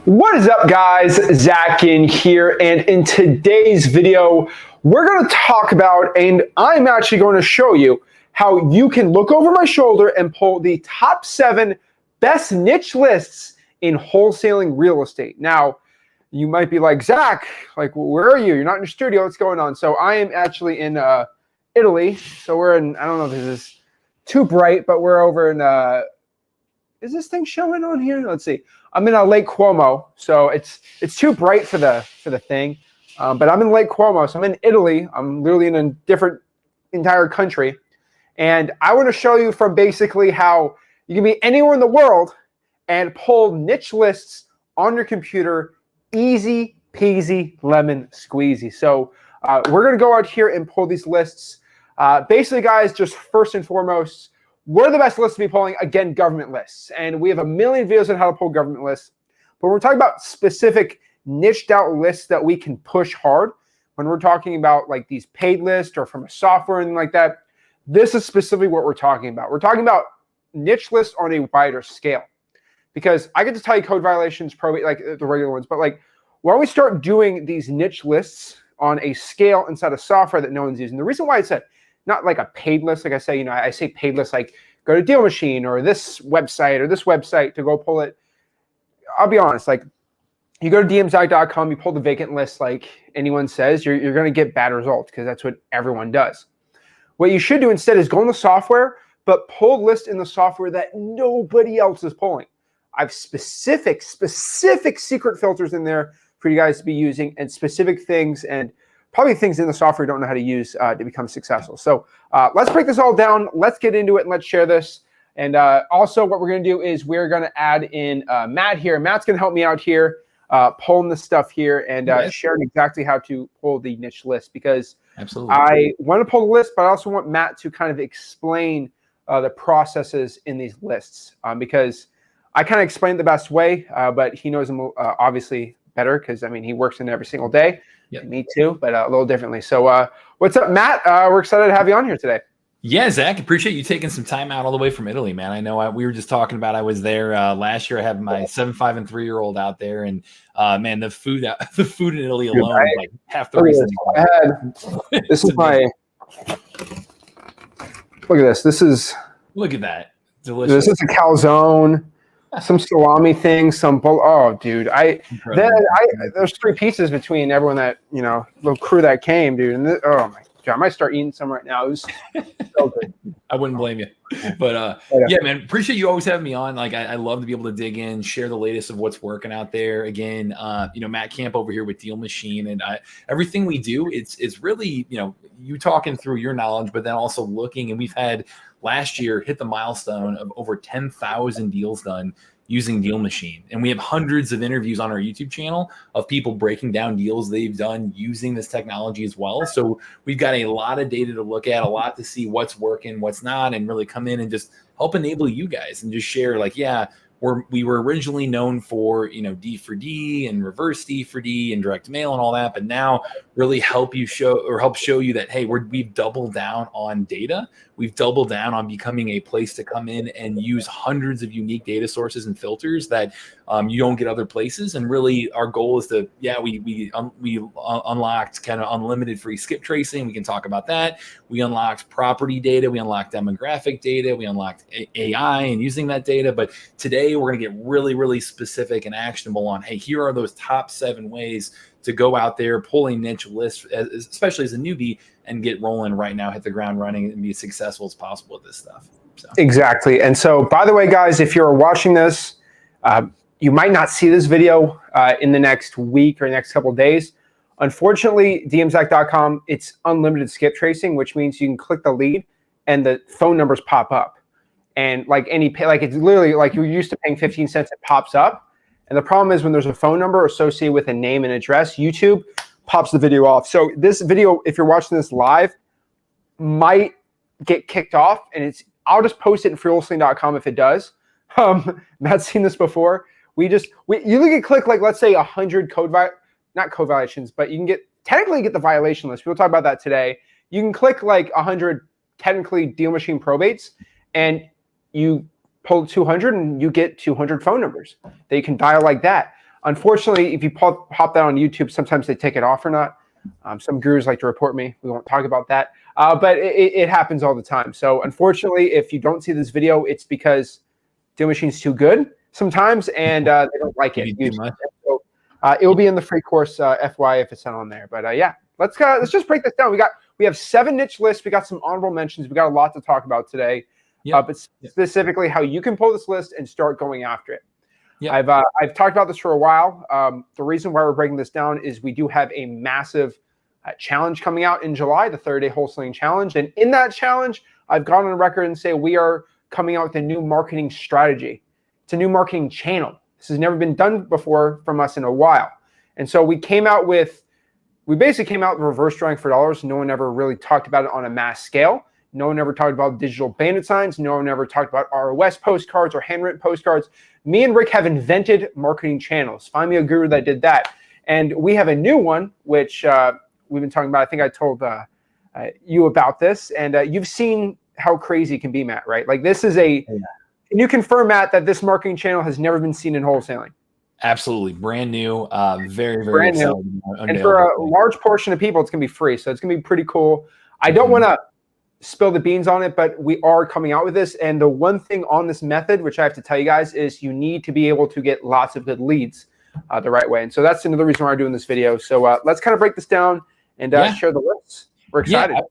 What is up, guys? Zach Ginn here, and in today's video, we're going to talk about, and I'm actually going to show you how you can look over my shoulder and pull the top 7 best niche lists in wholesaling real estate. Now, you might be like, Zach, like, where are you? You're not in your studio. What's going on? So I am actually in Italy. So we're in, I don't know if this is too bright, but we're over in, is this thing showing on here? Let's see. I'm in Lake Como, so it's too bright for the thing. But I'm in Lake Como, so I'm in Italy. I'm literally in a different entire country. And I want to show you from basically how you can be anywhere in the world and pull niche lists on your computer, easy peasy lemon squeezy. So we're going to go out here and pull these lists. Basically, guys, just first and foremost, what are the best lists to be pulling? Again, government lists. And we have a million videos on how to pull government lists. But we're talking about specific niched out lists that we can push hard. When we're talking about like these paid lists or from a software and like that, this is specifically what we're talking about. We're talking about niche lists on a wider scale. Because I get to tell you code violations, probate, like the regular ones, but like why don't we start doing these niche lists on a scale inside of software that no one's using? The reason why it's not like a paid list, like I say, I say paid list like go to Deal Machine or this website to go pull it. I'll be honest, like you go to dmzag.com, you pull the vacant list like anyone says, you're going to get bad results because that's what everyone does. What you should do instead is go in the software, but pull lists in the software that nobody else is pulling. I have specific secret filters in there for you guys to be using and specific things and probably things in the software you don't know how to use to become successful. So let's break this all down. Let's get into it and let's share this. And also what we're going to do is we're going to add in Matt here. Matt's going to help me out here pulling the stuff here and sharing exactly how to pull the niche list because absolutely, I want to pull the list, but I also want Matt to kind of explain the processes in these lists because I kind of explain it the best way, but he knows them obviously better because, I mean, he works in it every single day. Yep. Me too, but a little differently. So what's up, Matt? We're excited to have you on here today. Yeah, Zach, appreciate you taking some time out all the way from Italy, man. I know we were just talking about I was there last year. I have my 7, 5, and 3-year-old out there, and man, the food in Italy alone is like half the reason. This is my. Look at this. Look at that. Delicious. This is a calzone. Some salami things, oh, dude, there's 3 pieces between everyone that, little crew that came, dude. And oh my God, I might start eating some right now. It was so good. I wouldn't blame you, but yeah, man, appreciate you always having me on. Like, I love to be able to dig in, share the latest of what's working out there. Again, Matt Camp over here with Deal Machine, and everything we do, it's really, you talking through your knowledge, but then also looking, and we've had last year hit the milestone of over 10,000 deals done using Deal Machine. And we have hundreds of interviews on our YouTube channel of people breaking down deals they've done using this technology as well. So we've got a lot of data to look at, a lot to see what's working, what's not, and really come in and just help enable you guys and just share like, yeah, we were originally known for, D for D and reverse D for D and direct mail and all that, but now really help show you that, hey, we've doubled down on data. We've doubled down on becoming a place to come in and use hundreds of unique data sources and filters that you don't get other places. And really our goal is to, we unlocked kind of unlimited free skip tracing. We can talk about that. We unlocked property data. We unlocked demographic data. We unlocked AI and using that data. But today we're going to get really, really specific and actionable on, hey, here are those top 7 ways to go out there, pull a niche list, especially as a newbie, and get rolling right now, hit the ground running, and be as successful as possible with this stuff. So. Exactly. And so, by the way, guys, if you're watching this, you might not see this video in the next week or next couple of days. Unfortunately, dmzag.com, it's unlimited skip tracing, which means you can click the lead and the phone numbers pop up. And like it's literally like you're used to paying 15 cents, it pops up. And the problem is when there's a phone number associated with a name and address, YouTube pops the video off. So this video, if you're watching this live, might get kicked off. And I'll just post it in freewholesaling.com if it does. Matt's seen this before. You can click like, let's say 100 not code violations, but you can technically get the violation list. We'll talk about that today. You can click like 100 technically Deal Machine probates and you pull 200 and you get 200 phone numbers that you can dial like that. Unfortunately, if you pop that on YouTube, sometimes they take it off or not. Some gurus like to report me. We won't talk about that. But it happens all the time. So unfortunately, if you don't see this video, it's because Deal Machine's too good sometimes, and they don't like it. So, it will be in the free course, FY, if it's not on there. But yeah, let's just break this down. We have 7 niche lists. We got some honorable mentions. We got a lot to talk about today. But specifically how you can pull this list and start going after it. I've talked about this for a while. The reason why we're breaking this down is we do have a massive challenge coming out in July, the 30-day wholesaling challenge. And in that challenge, I've gone on record and say we are coming out with a new marketing strategy. It's a new marketing channel. This has never been done before from us in a while. And so we basically came out with reverse drawing for dollars. No one ever really talked about it on a mass scale. No one ever talked about digital bandit signs. No one ever talked about ROS postcards or handwritten postcards. Me and Rick have invented marketing channels. Find me a guru that did that. And we have a new one, which we've been talking about. I think I told you about this. And you've seen how crazy it can be, Matt, right? Like this is can you confirm, Matt, that this marketing channel has never been seen in wholesaling? Absolutely. Brand new, very, very brand new. And for a large portion of people, it's going to be free. So it's going to be pretty cool. I don't want to spill the beans on it, but we are coming out with this. And the one thing on this method, which I have to tell you guys, is you need to be able to get lots of good leads the right way. And so that's another reason why we're doing this video. So let's kind of break this down and share the lists. We're excited. Yeah,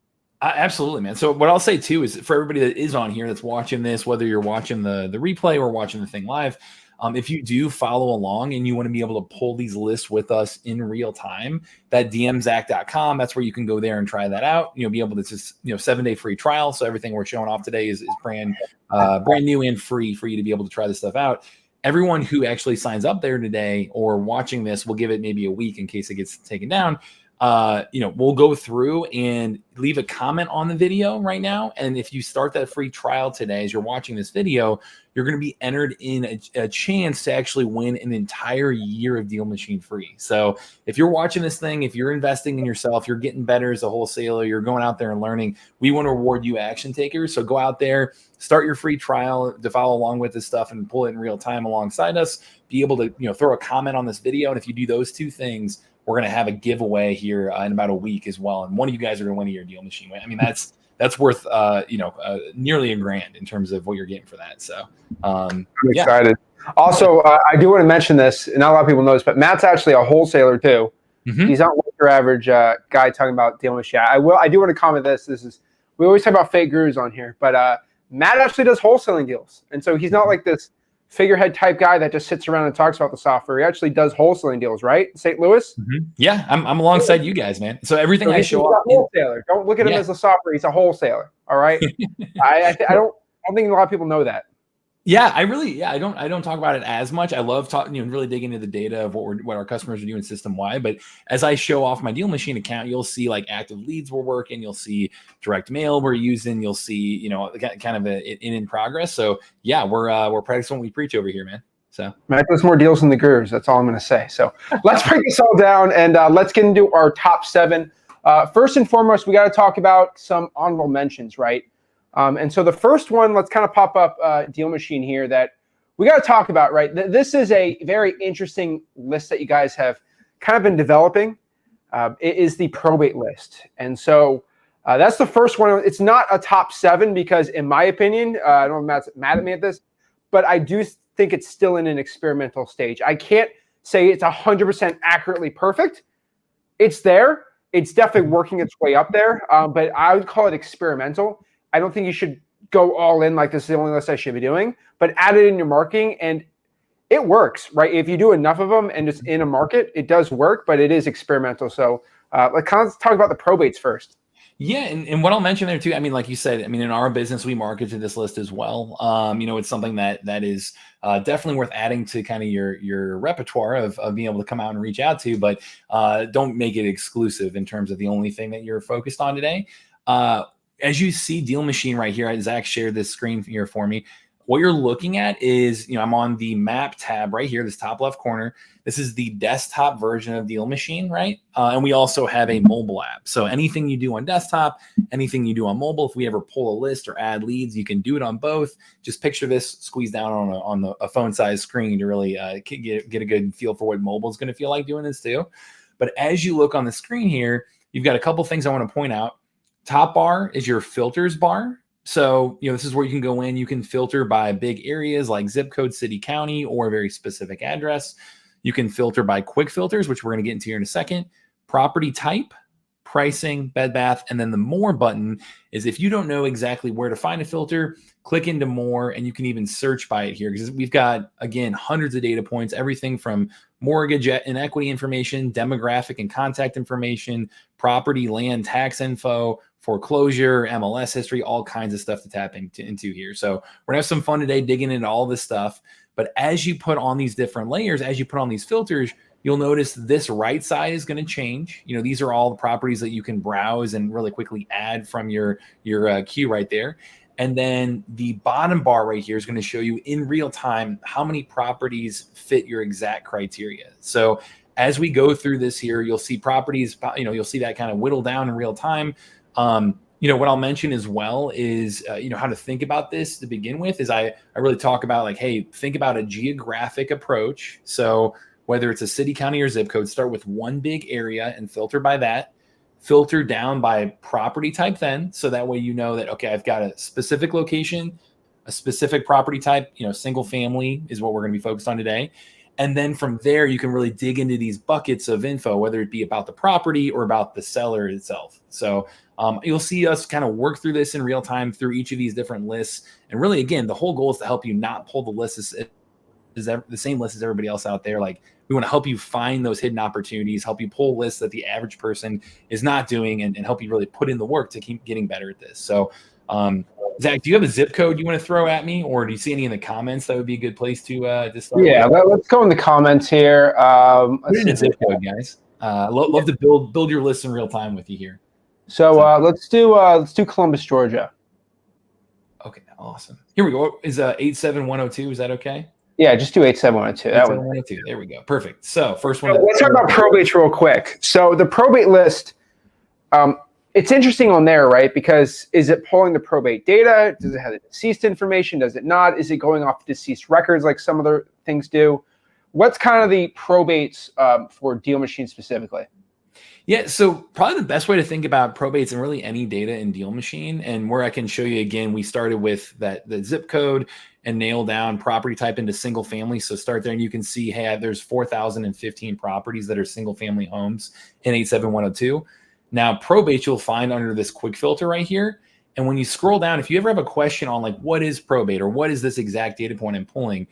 absolutely, man. So what I'll say too is for everybody that is on here that's watching this, whether you're watching the replay or watching the thing live, if you do follow along and you want to be able to pull these lists with us in real time, that dmzac.com, that's where you can go there and try that out. You'll be able to just, 7-day free trial. So everything we're showing off today is brand new and free for you to be able to try this stuff out. Everyone who actually signs up there today or watching this, we'll give it maybe a week in case it gets taken down. We'll go through and leave a comment on the video right now. And if you start that free trial today, as you're watching this video, you're going to be entered in a chance to actually win an entire year of Deal Machine free. So if you're watching this thing, if you're investing in yourself, you're getting better as a wholesaler, you're going out there and learning, we want to reward you action takers. So go out there, start your free trial to follow along with this stuff and pull it in real time alongside us, be able to, throw a comment on this video. And if you do those 2 things, we're going to have a giveaway here in about a week as well. And one of you guys are going to win a year Deal Machine. I mean, that's worth, nearly $1,000 in terms of what you're getting for that. So I'm excited. Also, I do want to mention this. Not a lot of people know this, but Matt's actually a wholesaler too. He's not like your average guy talking about Deal Machine. I do want to comment this. We always talk about fake gurus on here, but Matt actually does wholesaling deals. And so he's not like this figurehead type guy that just sits around and talks about the software. He actually does wholesaling deals, right? St. Louis? Yeah, I'm alongside you guys, man. So everything I show up, wholesaler. Don't look at him as a software. He's a wholesaler. All right. I don't think a lot of people know that. Yeah, I don't talk about it as much. I love talking, really dig into the data of what our customers are doing system wide. But as I show off my Deal Machine account, you'll see like active leads we're working. You'll see direct mail we're using. You'll see, kind of in progress. So yeah, we're practicing what we preach over here, man. So Matt does more deals than the gurus. That's all I'm going to say. So let's break this all down and let's get into our top 7. First and foremost, we got to talk about some honorable mentions, right? And so the first one, let's kind of pop up Deal Machine here that we got to talk about, right? This is a very interesting list that you guys have kind of been developing. It is the probate list. And so that's the first one. It's not a top 7 because in my opinion, I don't know if Matt's mad at me at this, but I do think it's still in an experimental stage. I can't say it's 100% accurately perfect. It's there. It's definitely working its way up there, but I would call it experimental. I don't think you should go all in like this is the only list I should be doing, but add it in your marketing and it works, right? If you do enough of them and just in a market, it does work, but it is experimental. So let's talk about the probates first. Yeah, and what I'll mention there too, I mean, like you said, I mean, in our business, we market to this list as well. It's something that is definitely worth adding to kind of your repertoire of being able to come out and reach out to, but don't make it exclusive in terms of the only thing that you're focused on today. As you see Deal Machine right here, Zach shared this screen here for me. what you're looking at is, I'm on the map tab right here, this top left corner. This is the desktop version of Deal Machine, right? And we also have a mobile app. So anything you do on desktop, anything you do on mobile, if we ever pull a list or add leads, you can do it on both. Just picture this squeezed down on a phone-sized screen to really get a good feel for what mobile is going to feel like doing this too. But as you look on the screen here, you've got a couple things I want to point out. Top bar is your filters bar. So, this is where you can go in. You can filter by big areas like zip code, city, county, or a very specific address. You can filter by quick filters, which we're going to get into here in a second. Property type, pricing, bed bath, and then the more button is if you don't know exactly where to find a filter, click into more, and you can even search by it here because we've got, again, hundreds of data points, everything from mortgage and equity information, demographic and contact information, property, land, tax info, foreclosure, MLS history, all kinds of stuff to tap into here. So we're gonna have some fun today digging into all this stuff. But as you put on these different layers, as you put on these filters, you'll notice this right side is going to change. These are all the properties that you can browse and really quickly add from your queue right there. And then the bottom bar right here is going to show you in real time how many properties fit your exact criteria. So as we go through this here, you'll see properties, you'll see that kind of whittle down in real time. What I'll mention as well is, how to think about this to begin with is I really talk about like, hey, think about a geographic approach. So whether it's a city, county, or zip code, start with one big area and filter by that. Filter down by property type then. So that way you know that, okay, I've got a specific location, a specific property type, single family is what we're going to be focused on today. And then from there, you can really dig into these buckets of info, whether it be about the property or about the seller itself. So you'll see us kind of work through this in real time through each of these different lists. And really, again, the whole goal is to help you not pull the list is the same list as everybody else out there. Like, we want to help you find those hidden opportunities, help you pull lists that the average person is not doing, and help you really put in the work to keep getting better at this. So, Zach, do you have a zip code you want to throw at me, or do you see any in the comments that would be a good place to start? Yeah, let's go in the comments here. Put in a zip code, guys. Love to build your list in real time with you here. So let's do Columbus, Georgia. Okay, awesome. Here we go. Is 87102? Is that okay? Yeah, just do 87102. That one. 87102. There we go. Perfect. So first one. So let's talk about probates real quick. So the probate list, it's interesting on there, right? Because is it pulling the probate data? Does it have the deceased information? Does it not? Is it going off deceased records like some other things do? What's kind of the probates for Deal Machine specifically? Yeah, so probably the best way to think about probates and really any data in Deal Machine, and where I can show you again, we started with the zip code and nail down property type into single family. So start there and you can see, hey, there's 4,015 properties that are single family homes in 87102. Now probate you'll find under this quick filter right here. And when you scroll down, if you ever have a question on like, what is probate or what is this exact data point I'm pulling,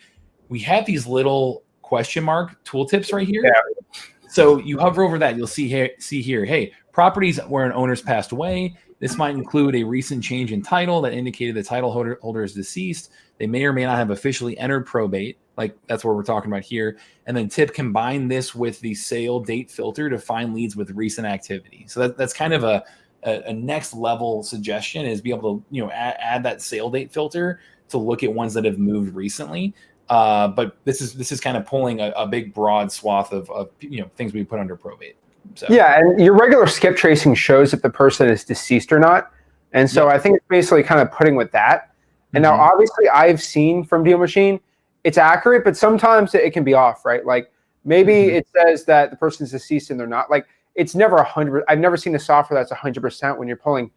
we have these little question mark tooltips right here. Yeah. So you hover over that, you'll see here, hey, properties where an owner's passed away. This might include a recent change in title that indicated the title holder is deceased. They may or may not have officially entered probate. Like that's what we're talking about here. And then tip, combine this with the sale date filter to find leads with recent activity. So that's kind of a next level suggestion is be able to, add that sale date filter to look at ones that have moved recently. But this is kind of pulling a big broad swath of things we put under probate. So. Yeah, and your regular skip tracing shows if the person is deceased or not. And so I think it's basically kind of putting with that. And now obviously I've seen from Deal Machine, it's accurate, but sometimes it can be off, right? Like maybe it says that the person's deceased and they're not. Like it's never 100. I've never seen a software that's 100% when you're pulling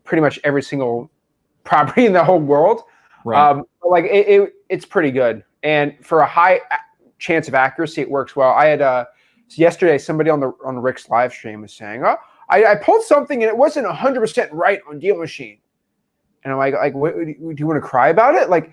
pretty much every single property in the whole world. Right. Like it's pretty good. And for a high chance of accuracy, it works well. I had yesterday somebody on Rick's live stream was saying, "Oh, I pulled something and it wasn't 100% right on Deal Machine." And I'm like, what, do you want to cry about it? Like,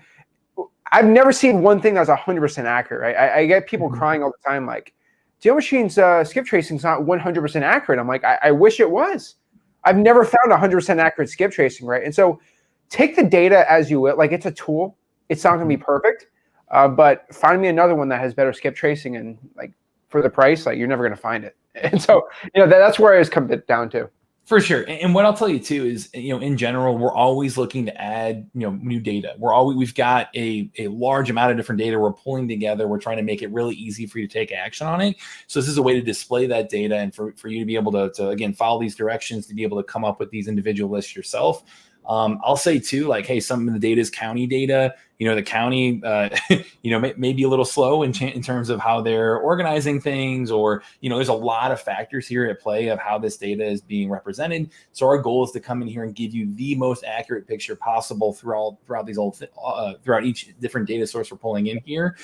I've never seen one thing that's 100% accurate. Right? I get people crying all the time, like, Deal Machine's skip tracing is not 100% accurate. I'm like, I wish it was. I've never found 100% accurate skip tracing, right? And so take the data as you will. Like, it's a tool. It's not going to be perfect. But find me another one that has better skip tracing and, like, for the price, like, you're never going to find it. And so, that's where I just come down to. For sure. And what I'll tell you too is, in general, we're always looking to add, new data. We've got a large amount of different data we're pulling together. We're trying to make it really easy for you to take action on it. So this is a way to display that data and for you to be able to again, follow these directions, to be able to come up with these individual lists yourself. I'll say too, like, hey, some of the data is county data. The county, may be a little slow in terms of how they're organizing things, or, there's a lot of factors here at play of how this data is being represented. So our goal is to come in here and give you the most accurate picture possible throughout each different data source we're pulling in here.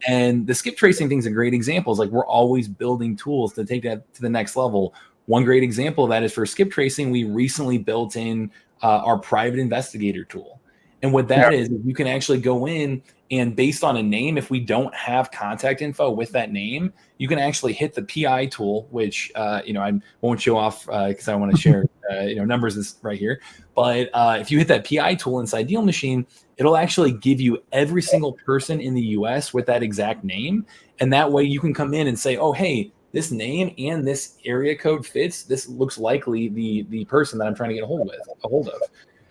And the skip tracing thing is a great example. It's like we're always building tools to take that to the next level. One great example of that is for skip tracing, we recently built in our private investigator tool. And what that is you can actually go in and, based on a name, if we don't have contact info with that name, you can actually hit the PI tool, which, I won't show off because I want to share, numbers this right here. But if you hit that PI tool inside Deal Machine, it'll actually give you every single person in the US with that exact name. And that way you can come in and say, oh, hey, this name and this area code fits. This looks likely the person that I'm trying to get a hold of.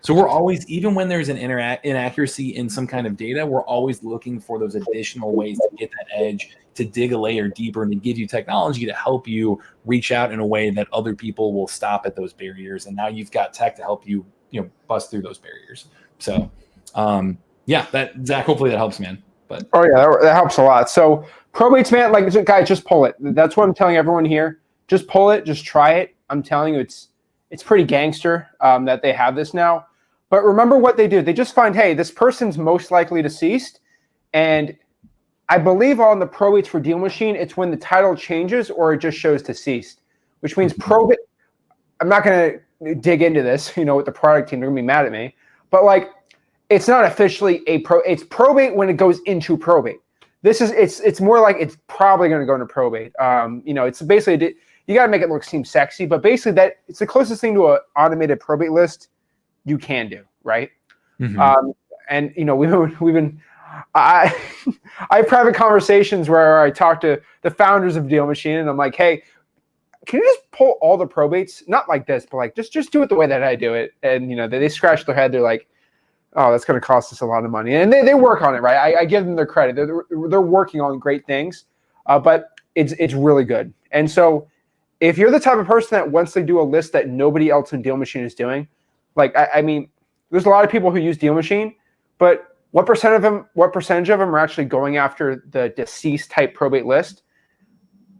So we're always, even when there's an inaccuracy in some kind of data, we're always looking for those additional ways to get that edge, to dig a layer deeper, and to give you technology to help you reach out in a way that other people will stop at those barriers. And now you've got tech to help you, bust through those barriers. So, that, Zach, hopefully that helps, man. But that helps a lot. So probates, man, like, guys, just pull it. That's what I'm telling everyone here. Just pull it. Just try it. I'm telling you, it's pretty gangster that they have this now. But remember what they do. They just find, hey, this person's most likely deceased. And I believe on the probates for Deal Machine, it's when the title changes or it just shows deceased, which means probate. I'm not going to dig into this, with the product team. They're going to be mad at me. But, like, it's not officially it's probate when it goes into probate. It's more like it's probably going to go into probate. It's basically, you got to make it seem sexy, but basically that it's the closest thing to an automated probate list you can do, right? Mm-hmm. And we've been I have private conversations where I talk to the founders of Deal Machine, and I'm like, hey, can you just pull all the probates? Not like this, but like just do it the way that I do it. And they scratch their head. They're like, oh, that's going to cost us a lot of money. And they work on it, right? I give them their credit. They're working on great things, but it's really good. And so if you're the type of person that once they do a list that nobody else in Deal Machine is doing, like, I mean, there's a lot of people who use Deal Machine, but what percentage of them are actually going after the deceased type probate list?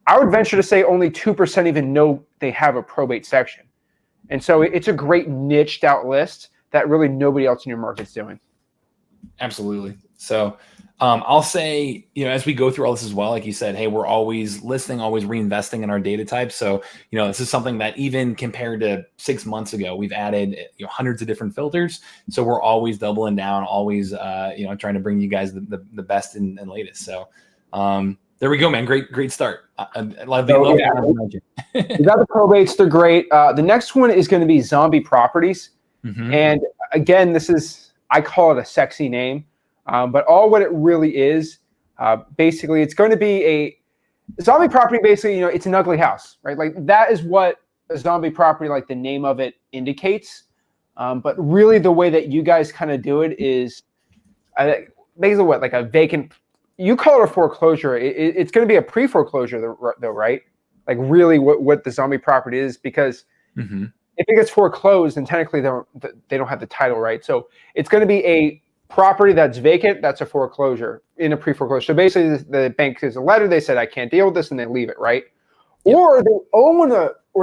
I would venture to say only 2% even know they have a probate section. And so it's a great niched out list that really nobody else in your market's doing. Absolutely. So I'll say, as we go through all this as well, like you said, hey, we're always listening, always reinvesting in our data types. So, this is something that even compared to 6 months ago, we've added hundreds of different filters. So we're always doubling down, always, trying to bring you guys the best and latest. So there we go, man. Great start. I love You got the probates. They're great. The next one is going to be zombie properties. Mm-hmm. And again, I call it a sexy name. But what it really is, basically, it's going to be a zombie property. Basically, it's an ugly house, right? Like, that is what a zombie property, like the name of it, indicates. But really, the way that you guys kind of do it is basically like a vacant. You call it a foreclosure. It's going to be a pre-foreclosure, though, right? Like, really, what the zombie property is, because mm-hmm. if it gets foreclosed, then technically they don't have the title, right? So it's going to be a property that's vacant, that's a foreclosure in a pre-foreclosure. So basically, the bank gives a letter. They said, I can't deal with this, and they leave it, right? Yep. Or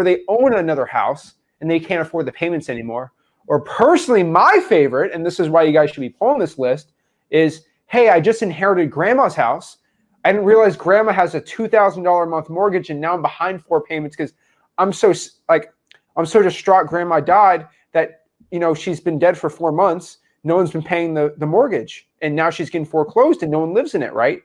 they own another house and they can't afford the payments anymore. Or personally, my favorite, and this is why you guys should be pulling this list, is, hey, I just inherited grandma's house. I didn't realize grandma has a $2,000 a month mortgage, and now I'm behind 4 payments because I'm so distraught. Grandma died that she's been dead for 4 months. No one's been paying the mortgage, and now she's getting foreclosed and no one lives in it, right?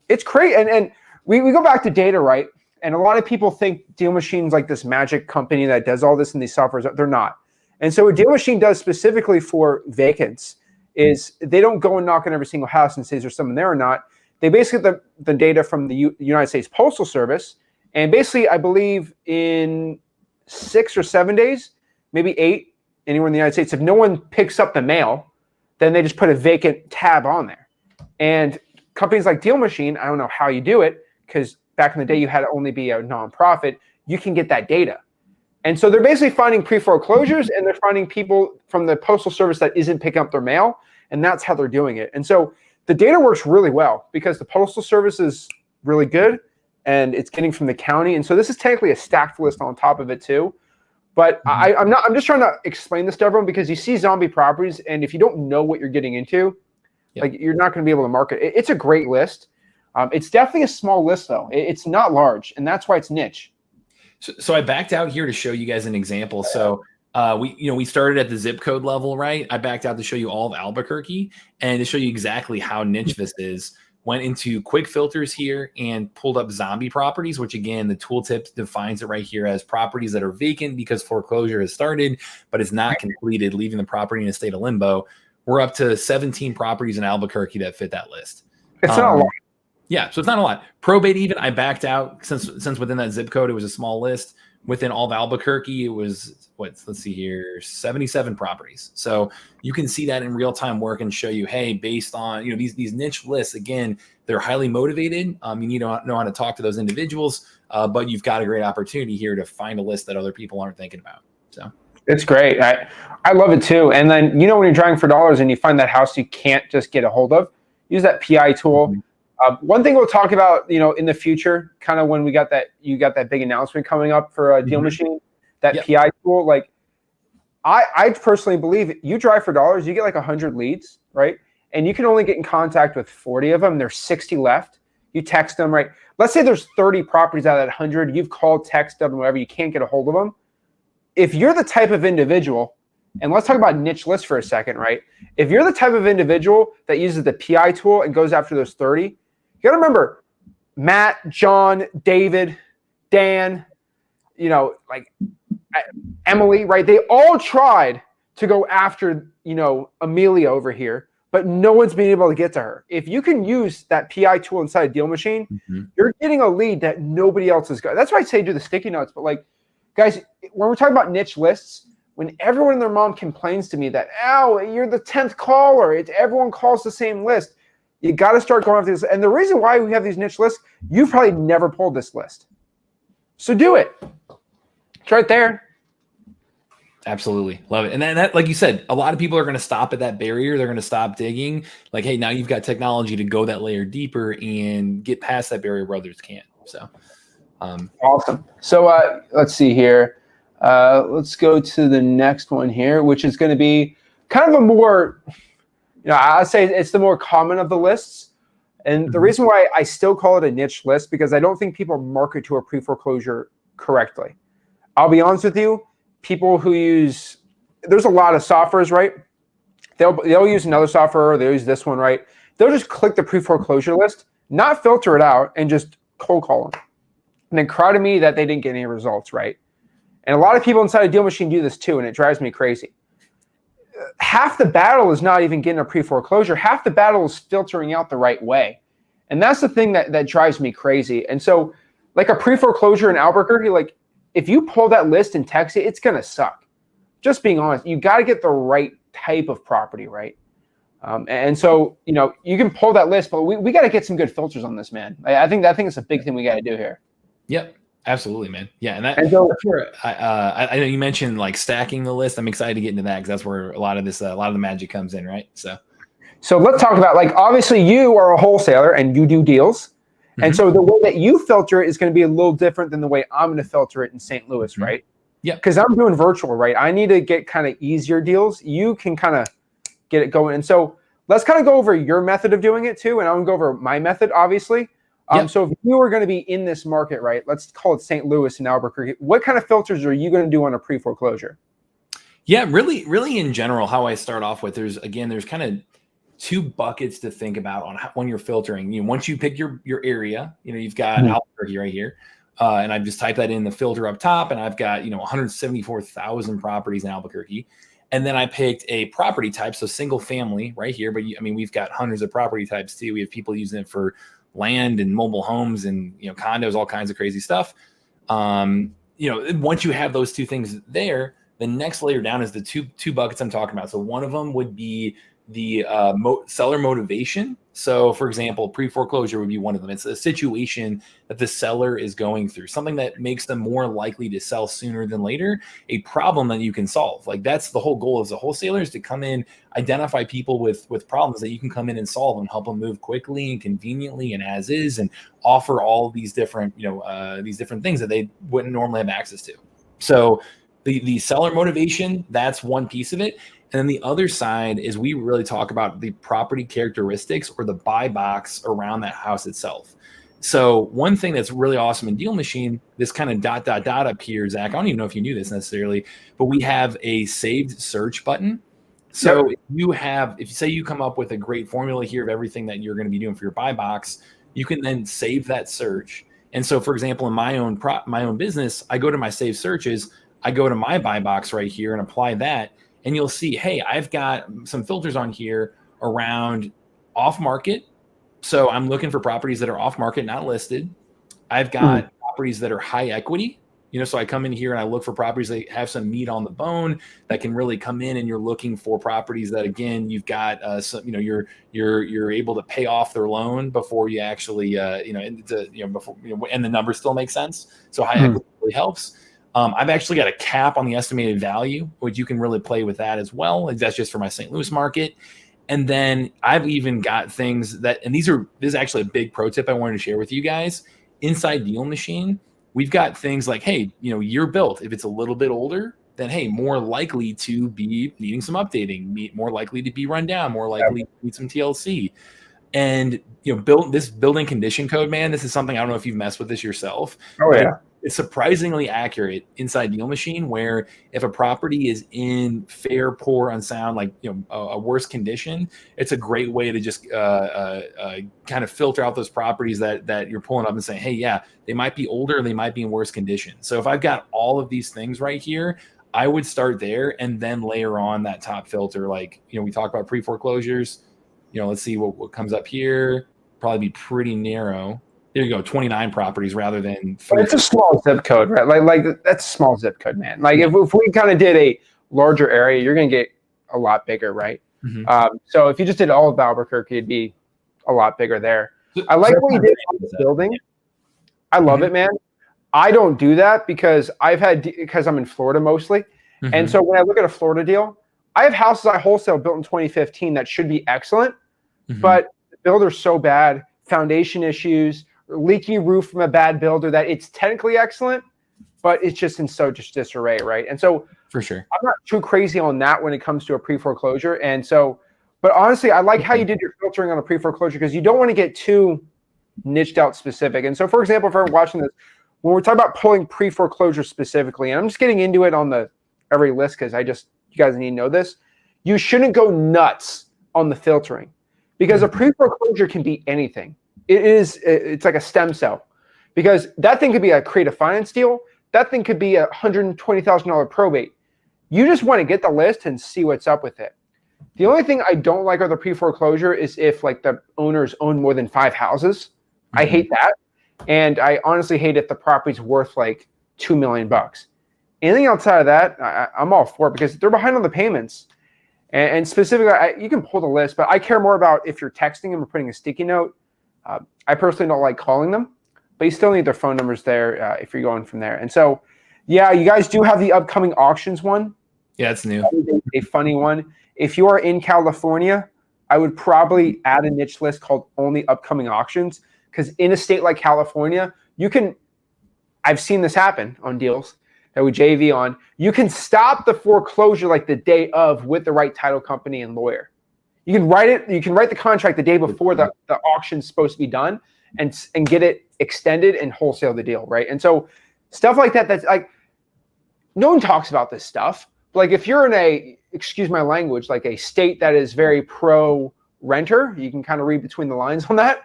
It's crazy. And we go back to data, right? And a lot of people think Deal Machine's like this magic company that does all this in these softwares. They're not. And so what Deal Machine does specifically for vacants is they don't go and knock on every single house and say, is there someone there or not? They basically get the data from the United States Postal Service. And basically, I believe in 6 or 7 days, maybe 8, anywhere in the United States, if no one picks up the mail, then they just put a vacant tab on there. And companies like Deal Machine, I don't know how you do it, because back in the day you had to only be a nonprofit. You can get that data. And so they're basically finding pre-foreclosures, and they're finding people from the postal service that isn't picking up their mail, and that's how they're doing it. And so the data works really well because the postal service is really good, and it's getting from the county. And so this is technically a stacked list on top of it too. But I'm just trying to explain this to everyone, because you see zombie properties, and if you don't know what you're getting into, like, you're not going to be able to market it. It's a great list. It's definitely a small list though. It's not large, and that's why it's niche. So I backed out here to show you guys an example. So we started at the zip code level, right? I backed out to show you all of Albuquerque and to show you exactly how niche this is. Went into quick filters here and pulled up zombie properties, which again, the tooltip defines it right here as properties that are vacant because foreclosure has started, but it's not completed, leaving the property in a state of limbo. We're up to 17 properties in Albuquerque that fit that list. It's not a lot. Yeah, so it's not a lot. Probate, even I backed out since within that zip code it was a small list. Within all of Albuquerque, it was let's see here, 77 properties. So you can see that in real time work and show you, hey, based on these niche lists, again, they're highly motivated. You need to know how to talk to those individuals, but you've got a great opportunity here to find a list that other people aren't thinking about. So it's great. I love it too. And then when you're driving for dollars and you find that house you can't just get a hold of, use that PI tool. Mm-hmm. One thing we'll talk about, in the future, kind of when you got that big announcement coming up for a Deal Machine, that PI tool. Like, I personally believe you drive for dollars, you get like 100 leads, right? And you can only get in contact with 40 of them. There's 60 left. You text them, right? Let's say there's 30 properties out of that 100. You've called, texted them, whatever. You can't get a hold of them. If you're the type of individual, and let's talk about niche lists for a second, right? If you're the type of individual that uses the PI tool and goes after those 30, you got to remember, Matt, John, David, Dan, like Emily, right? They all tried to go after, Amelia over here, but no one's been able to get to her. If you can use that PI tool inside a Deal Machine, you're getting a lead that nobody else has got. That's why I say do the sticky notes. But like, guys, when we're talking about niche lists, when everyone and their mom complains to me that, oh, you're the 10th caller, everyone calls the same list. You got to start going after this. And the reason why we have these niche lists, you've probably never pulled this list. So do it. It's right there. Absolutely. Love it. And then that, like you said, a lot of people are going to stop at that barrier. They're going to stop digging. Like, hey, now you've got technology to go that layer deeper and get past that barrier where others can't. So awesome. So let's see here. Let's go to the next one here, which is going to be kind of a more... I'd say it's the more common of the lists. And the reason why I still call it a niche list, because I don't think people market to a pre-foreclosure correctly. I'll be honest with you, people who there's a lot of softwares, right? They'll use another software, or they'll use this one, right? They'll just click the pre-foreclosure list, not filter it out, and just cold call them. And then cry to me that they didn't get any results, right? And a lot of people inside a Deal Machine do this too, and it drives me crazy. Half the battle is not even getting a pre-foreclosure. Half the battle is filtering out the right way. And that's the thing that drives me crazy. And so like a pre-foreclosure in Albuquerque, like if you pull that list and text it, it's going to suck. Just being honest, you got to get the right type of property, right? And so, you can pull that list, but we got to get some good filters on this, man. I think it's a big thing we got to do here. Yep. Absolutely, man. Yeah, and that's where I know you mentioned like stacking the list. I'm excited to get into that because that's where a lot of the magic comes in, right? So let's talk about, like, obviously you are a wholesaler and you do deals, and so the way that you filter it is going to be a little different than the way I'm going to filter it in St. Louis, right? Yeah, because I'm doing virtual, right? I need to get kind of easier deals. You can kind of get it going, and so let's kind of go over your method of doing it too, and I'm going to go over my method, obviously. So if you are going to be in this market, right, let's call it St. Louis and Albuquerque, what kind of filters are you going to do on a pre-foreclosure? Yeah, really in general, how I start off with, there's kind of two buckets to think about on when you're filtering. Once you pick your area, you've got Albuquerque right here. And I've just typed that in the filter up top, and I've got, 174,000 properties in Albuquerque. And then I picked a property type, so single family right here. But we've got hundreds of property types too. We have people using it for land and mobile homes and condos, all kinds of crazy stuff. And once you have those two things there, the next layer down is the two buckets I'm talking about. So one of them would be the seller motivation. So for example, pre-foreclosure would be one of them. It's a situation that the seller is going through, something that makes them more likely to sell sooner than later, a problem that you can solve. Like that's the whole goal as a wholesaler, is to come in, identify people with problems that you can come in and solve and help them move quickly and conveniently and as is, and offer all these different, these different things that they wouldn't normally have access to. So the seller motivation, that's one piece of it. And then the other side is we really talk about the property characteristics or the buy box around that house itself. So one thing that's really awesome in Deal Machine, this kind of ... up here, Zach, I don't even know if you knew this necessarily, but we have a saved search button. So if you say you come up with a great formula here of everything that you're going to be doing for your buy box, you can then save that search. And so, for example, in my own business, I go to my saved searches, I go to my buy box right here and apply that. And you'll see, hey, I've got some filters on here around off market. So I'm looking for properties that are off market, not listed. I've got properties that are high equity. So I come in here and I look for properties that have some meat on the bone that can really come in, and you're looking for properties that, again, you've got you're able to pay off their loan before you actually and the numbers still make sense. So high equity really helps. I've actually got a cap on the estimated value, which you can really play with that as well. That's just for my St. Louis market. And then I've even got things that, and this is actually a big pro tip I wanted to share with you guys. Inside Deal Machine, we've got things like, hey, year built. If it's a little bit older, then hey, more likely to be needing some updating, more likely to be run down, more likely to need some TLC. And this building condition code, man, this is something, I don't know if you've messed with this yourself. Oh yeah. It's surprisingly accurate inside Deal Machine, where if a property is in fair, poor, unsound, like a worse condition, it's a great way to just kind of filter out those properties that you're pulling up and saying, hey, yeah, they might be older, they might be in worse condition. So if I've got all of these things right here, I would start there and then layer on that top filter. Like we talk about pre-foreclosures. Let's see what comes up here. Probably be pretty narrow. There you go, 29 properties rather than 30. It's a small zip code, right? Like that's a small zip code, man. Like if we kind of did a larger area, you're going to get a lot bigger, right? So if you just did all of Albuquerque, it'd be a lot bigger there. I like what you did on the building. I love it, man. I don't do that because I'm in Florida mostly. And so when I look at a Florida deal, I have houses I wholesale built in 2015 that should be excellent, but the builder's so bad, foundation issues, leaky roof from a bad builder, that it's technically excellent, but it's just in just disarray, right? And so for sure, I'm not too crazy on that when it comes to a pre-foreclosure. And so, but honestly, I like how you did your filtering on a pre-foreclosure, because you don't want to get too niched out specific. And so, for example, if I'm watching this, when we're talking about pulling pre-foreclosure specifically, and I'm just getting into it on every list because you guys need to know this, you shouldn't go nuts on the filtering, because a pre-foreclosure can be anything. It's like a stem cell, because that thing could be a creative finance deal. That thing could be a $120,000 probate. You just want to get the list and see what's up with it. The only thing I don't like of the pre-foreclosure is if like the owners own more than 5 houses. I hate that. And I honestly hate if the property's worth like $2 million. Anything outside of that, I'm all for it, because they're behind on the payments. And specifically, you can pull the list, but I care more about if you're texting them or putting a sticky note. I personally don't like calling them, but you still need their phone numbers there if you're going from there. And so, yeah, you guys do have the upcoming auctions one. Yeah, it's new. A funny one. If you are in California, I would probably add a niche list called only upcoming auctions, because in a state like California, I've seen this happen on deals that we JV on. You can stop the foreclosure like the day of with the right title company and lawyer. You can write the contract the day before the auction's supposed to be done, and get it extended and wholesale the deal, right? And so stuff like that, that's like, no one talks about this stuff. But like if you're in excuse my language, like a state that is very pro renter, you can kind of read between the lines on that.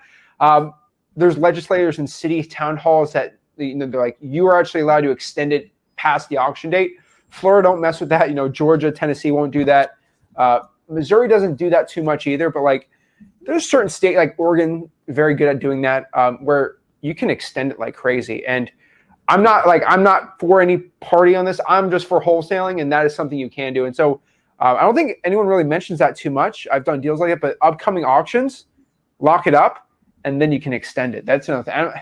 There's legislators in city town halls that they're like, you are actually allowed to extend it past the auction date. Florida don't mess with that. Georgia, Tennessee won't do that. Missouri doesn't do that too much either, but like there's certain state like Oregon very good at doing that, where you can extend it like crazy. And I'm not for any party on this. I'm just for wholesaling, and that is something you can do. And so I don't think anyone really mentions that too much. I've done deals like it, but upcoming auctions, lock it up, and then you can extend it. That's another thing. I don't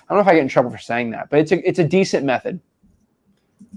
know if I get in trouble for saying that, but it's a decent method.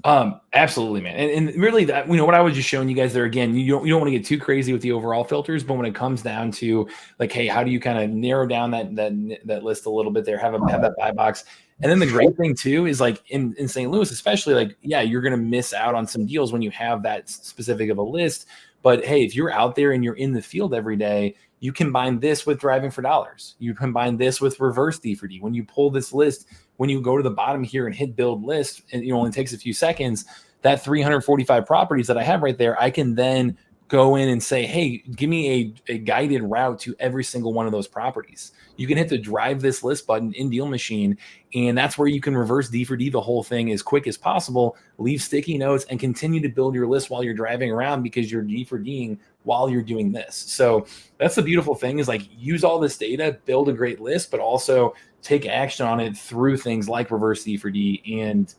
Absolutely, man. And really that, what I was just showing you guys there, again, you don't want to get too crazy with the overall filters, but when it comes down to like, hey, how do you kind of narrow down that list a little bit there, have that buy box. And then the great thing too is like in St. Louis, especially, like, yeah, you're going to miss out on some deals when you have that specific of a list. But hey, if you're out there and you're in the field every day, you combine this with driving for dollars. You combine this with reverse D for D. When you pull this list, when you go to the bottom here and hit build list, and it only takes a few seconds, that 345 properties that I have right there, I can then go in and say, hey, give me a guided route to every single one of those properties. You can hit the drive this list button in Deal Machine, and that's where you can reverse D for D the whole thing as quick as possible, leave sticky notes, and continue to build your list while you're driving around because you're D for D'ing while you're doing this. So that's the beautiful thing, is like, use all this data, build a great list, but also take action on it through things like reverse D for D and,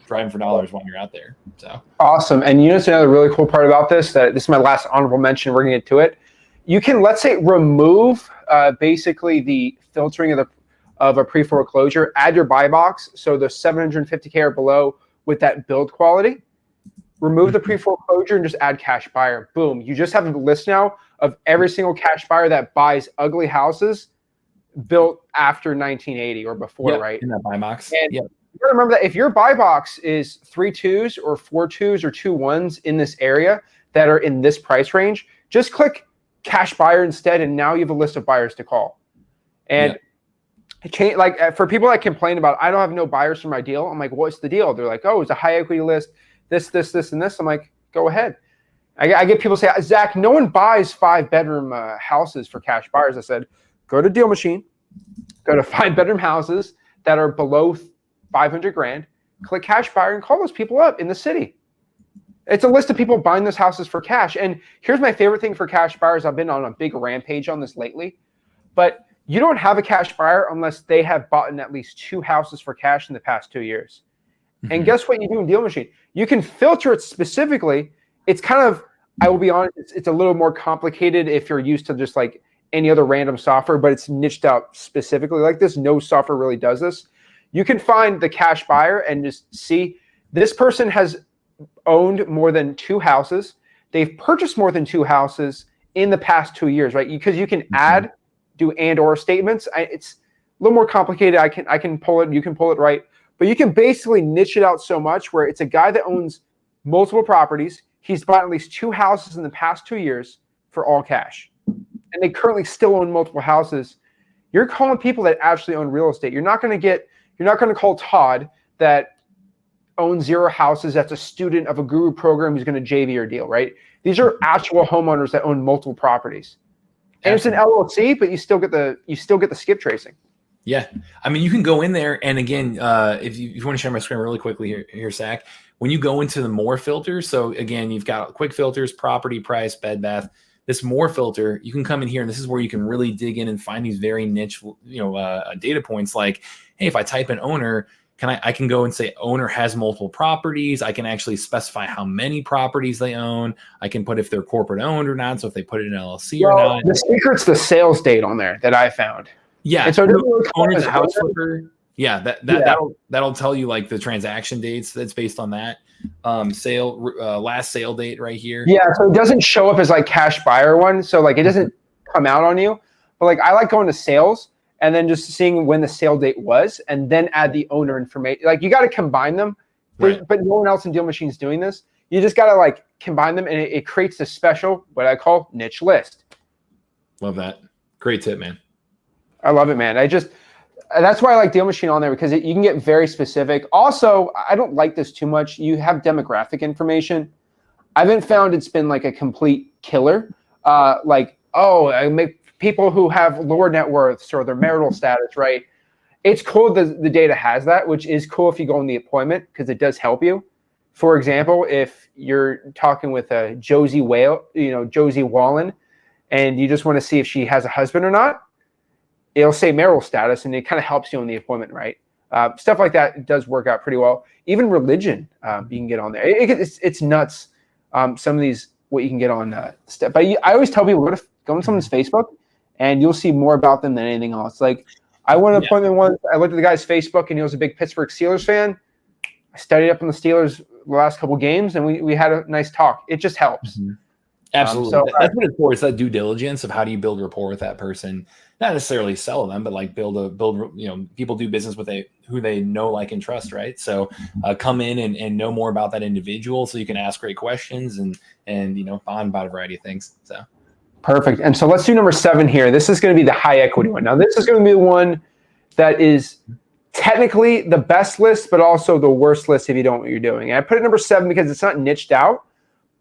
driving for dollars while you're out there. So awesome. And another really cool part about this, that this is my last honorable mention, we're going to get to it. You can, let's say, remove basically the filtering of a pre-foreclosure, add your buy box, so the 750K or below with that build quality. Remove the pre-foreclosure and just add cash buyer. Boom. You just have a list now of every single cash buyer that buys ugly houses built after 1980 or before, right? In that buy box. And you gotta remember that if your buy box is 3 2s or 4 2s or 2 1s in this area that are in this price range, just click cash buyer instead, and now you have a list of buyers to call. And change, like, for people that complain about, I don't have no buyers for my deal, I'm like, what's the deal? They're like, oh, it's a high equity list, this, and this. I'm like, go ahead. I get people say, Zach, no one buys 5-bedroom houses for cash buyers. I said, go to Deal Machine, go to 5-bedroom houses that are below 500 grand, click cash buyer, and call those people up in the city. It's a list of people buying those houses for cash. And here's my favorite thing for cash buyers. I've been on a big rampage on this lately, but you don't have a cash buyer unless they have bought in at least 2 houses for cash in the past 2 years. Mm-hmm. And guess what you do in Deal Machine? You can filter it specifically. It's kind of, I will be honest, it's a little more complicated if you're used to just like any other random software, but it's niched out specifically like this. No software really does this. You can find the cash buyer and just see this person has owned more than 2 houses. They've purchased more than 2 houses in the past 2 years, right? Because you can add, do and or statements. It's a little more complicated. I can pull it. You can pull it, right? But you can basically niche it out so much where it's a guy that owns multiple properties. He's bought at least 2 houses in the past 2 years for all cash. And they currently still own multiple houses. You're calling people that actually own real estate. You're not going to call Todd that owns 0 houses, that's a student of a guru program who's going to JV your deal, right? These are actual homeowners that own multiple properties. And it's an LLC, but you still get the skip tracing. Yeah. I mean, you can go in there, and again, if you want to share my screen really quickly here, Zach, when you go into the more filters, so again, you've got quick filters, property, price, bed, bath. This more filter, you can come in here, and this is where you can really dig in and find these very niche, data points. Like, hey, if I type in owner, I can go and say owner has multiple properties. I can actually specify how many properties they own. I can put if they're corporate owned or not. So if they put it in LLC or not. The secret's the sales date on there that I found. Yeah. And so owner's a house flipper. Yeah, that'll tell you like the transaction dates. That's based on that. Last sale date right here. Yeah, so it doesn't show up as like cash buyer one. So like it doesn't come out on you. But like I like going to sales and then just seeing when the sale date was, and then add the owner information. Like you got to combine them, right. But no one else in Deal Machine is doing this. You just got to like combine them, and it creates a special, what I call niche list. Love that. Great tip, man. I love it, man. That's why I like Deal Machine on there, because you can get very specific. Also, I don't like this too much. You have demographic information. I haven't found it's been like a complete killer. I make people who have lower net worths or their marital status, right? It's cool that the data has that, which is cool if you go on the appointment, because it does help you. For example, if you're talking with a Josie Wallen, and you just want to see if she has a husband or not, it'll say marital status, and it kind of helps you on the appointment, right? Stuff like that does work out pretty well. Even religion, you can get on there. It's nuts. Some of these, what you can get on stuff. But I always tell people, go on someone's Facebook, and you'll see more about them than anything else. Like, I went on an appointment once. I looked at the guy's Facebook, and he was a big Pittsburgh Steelers fan. I studied up on the Steelers the last couple games, and we had a nice talk. It just helps. Absolutely. That's what it's for. It's that due diligence of how do you build rapport with that person. Not necessarily sell them, but like build, people do business with who they know, like, and trust, right? So come in and know more about that individual so you can ask great questions and bond about a variety of things. So perfect. And so let's do number 7 here. This is going to be the high equity one. Now, this is going to be the one that is technically the best list, but also the worst list if you don't know what you're doing. And I put it number 7 because it's not niched out,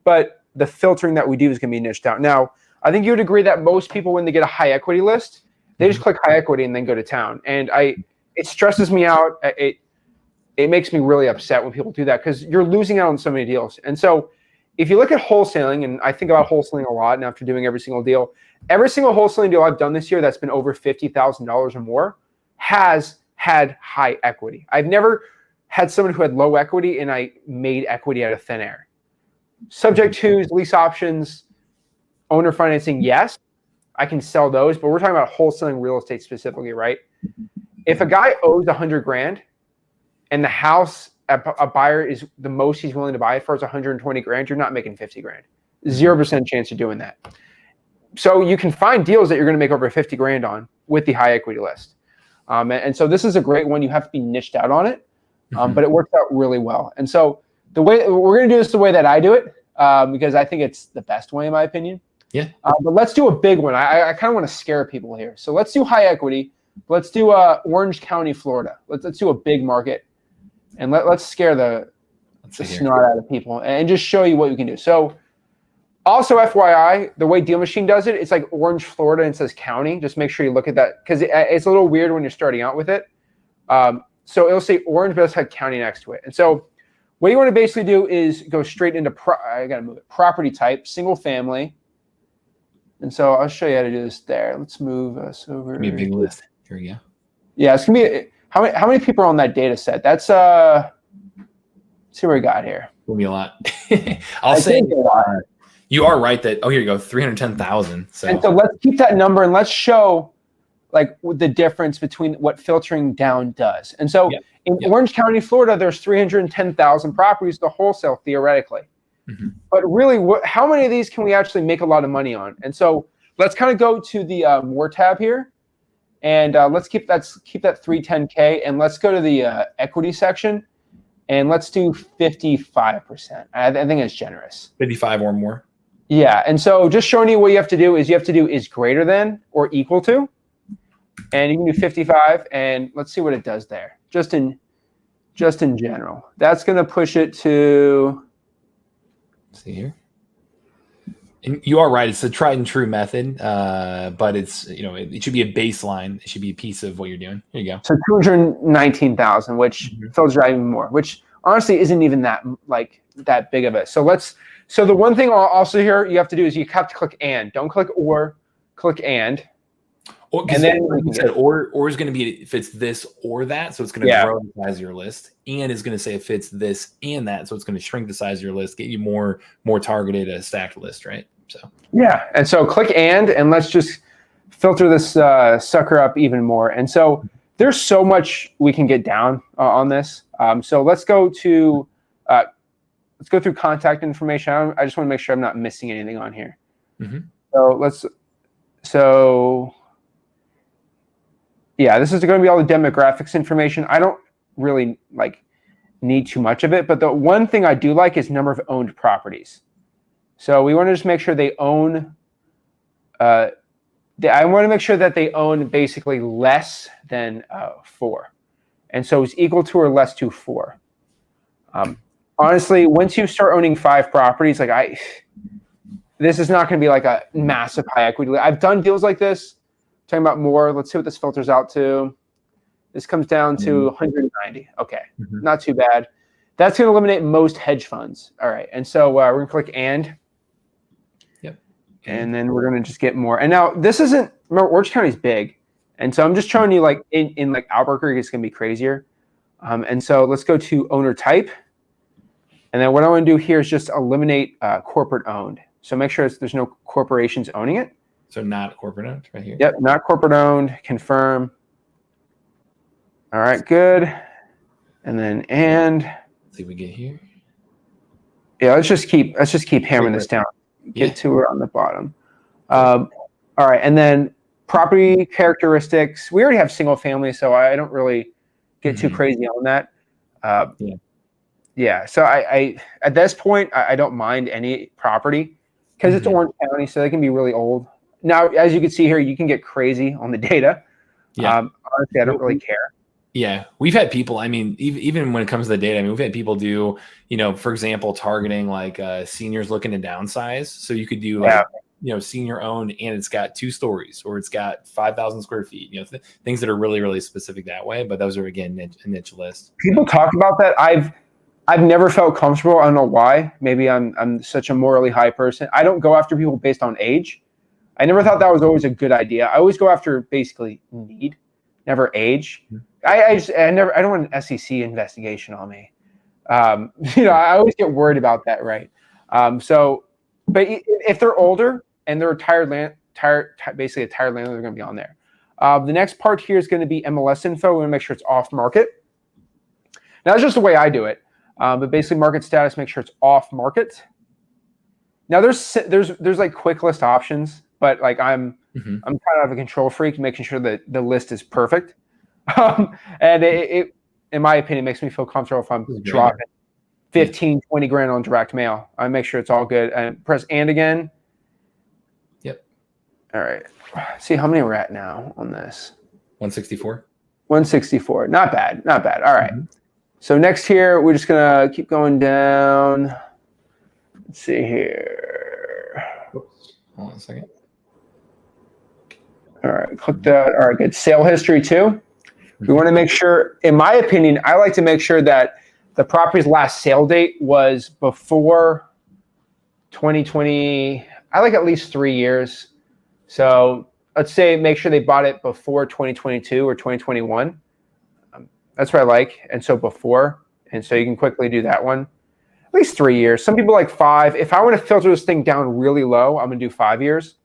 but the filtering that we do is going to be niched out. Now, I think you would agree that most people, when they get a high equity list, they just click high equity and then go to town. And it stresses me out. It makes me really upset when people do that because you're losing out on so many deals. And so if you look at wholesaling, and I think about wholesaling a lot, and after doing every single deal, every single wholesaling deal I've done this year that's been over $50,000 or more has had high equity. I've never had someone who had low equity and I made equity out of thin air. Subject to lease options, owner financing, yes, I can sell those, but we're talking about wholesaling real estate specifically, right? If a guy owes $100,000 and the house a buyer is the most he's willing to buy it for is $120,000, you're not making $50,000. 0% chance of doing that. So you can find deals that you're going to make over $50,000 on with the high equity list. And so this is a great one. You have to be niched out on it, but it works out really well. And so the way we're going to do this the way that I do it, because I think it's the best way in my opinion. Yeah. But let's do a big one. I kind of want to scare people here. So let's do high equity. Let's do Orange County, Florida. Let's do a big market, and let's scare the snot out of people and just show you what you can do. So also FYI, the way Deal Machine does it, it's like Orange, Florida, and it says county. Just make sure you look at that because it's a little weird when you're starting out with it. So it'll say Orange, but it's had county next to it. And so what you want to basically do is go straight into I got to move it. Property type, single family. And so I'll show you how to do this there. Let's move us over. Give me a big list. Here we go. Yeah, it's gonna be how many people are on that data set? That's let's see what we got here. Will be a lot. I'll say you are right that here you go, 310,000. And so let's keep that number and let's show like the difference between what filtering down does. And so in Orange County, Florida, there's 310,000 properties to wholesale theoretically. But really, how many of these can we actually make a lot of money on? And so let's kind of go to the more tab here, and let's keep that 310K, and let's go to the equity section, and let's do 55%. I think it's generous. 55 or more. Yeah, and so just showing you what you have to do is greater than or equal to, and you can do 55, and let's see what it does there. Just in general, that's going to push it to. See here. And you are right. It's a tried and true method, but it's, it should be a baseline. It should be a piece of what you're doing. Here you go. So 219,000, which filters out even more, which honestly isn't even that big of it. So the one thing also here you have to do is you have to click and. Don't click or, click and. And then like you said, or is going to be if it's this or that, so it's going to grow the size of your list, and is going to say if it's this and that, so it's going to shrink the size of your list, get you more targeted a stacked list, right? So and so click and let's just filter this sucker up even more. And so there's so much we can get down on this. So let's go through contact information. I just want to make sure I'm not missing anything on here. Yeah, this is going to be all the demographics information. I don't really need too much of it, but the one thing I do like is number of owned properties. So we want to just make sure they own. I want to make sure that they own basically less than 4, and so it's equal to or less to 4. Honestly, once you start owning 5 properties, this is not going to be like a massive high equity. I've done deals like this. Talking about more. Let's see what this filters out to. This comes down to 190. Okay, not too bad. That's going to eliminate most hedge funds. All right, and so we're going to click and. And then we're going to just get more. And now this isn't. Remember, Orange County is big, and so I'm just showing you in Albuquerque it's going to be crazier. And so let's go to owner type. And then what I want to do here is just eliminate corporate owned. So make sure there's no corporations owning it. So not corporate owned right here. Yep, not corporate owned. Confirm. All right, good. And then let's see if we get here. Yeah, let's just keep hammering this down. Get to her on the bottom. All right, and then property characteristics. We already have single family, so I don't really get too crazy on that. Yeah. So I at this point I don't mind any property because it's Orange County, so they can be really old. Now, as you can see here, you can get crazy on the data. Yeah. Honestly, I don't really care. Yeah, we've had people. I mean, even when it comes to the data, I mean, we've had people do, for example, targeting like seniors looking to downsize. So you could do like, senior owned, and it's got 2 stories, or it's got 5,000 square feet. Things that are really, really specific that way. But those are again a niche list. People talk about that. I've never felt comfortable. I don't know why. Maybe I'm such a morally high person. I don't go after people based on age. I never thought that was always a good idea. I always go after basically need, never age. I don't want an SEC investigation on me. I always get worried about that, right? But if they're older and they're basically a tired landlord, they're going to be on there. The next part here is going to be MLS info. We want to make sure it's off market. Now, that's just the way I do it. But basically, market status, make sure it's off market. Now, there's like quick list options, but like I'm kind of a control freak, making sure that the list is perfect. And it, in my opinion, makes me feel comfortable if I'm dropping 15, 20 grand on direct mail. I make sure it's all good. And press and again. Yep. All right. See how many we're at now on this. 164. 164. Not bad. Not bad. All right. So next here, we're just going to keep going down. Let's see here. Oops. Hold on a second. All right. Click that. All right. Good. Sale history too. We want to make sure, in my opinion, I like to make sure that the property's last sale date was before 2020. I like at least 3 years. So let's say make sure they bought it before 2022 or 2021. That's what I like. And so before. And so you can quickly do that one. At least 3 years. Some people like 5. If I want to filter this thing down really low, I'm going to do 5 years.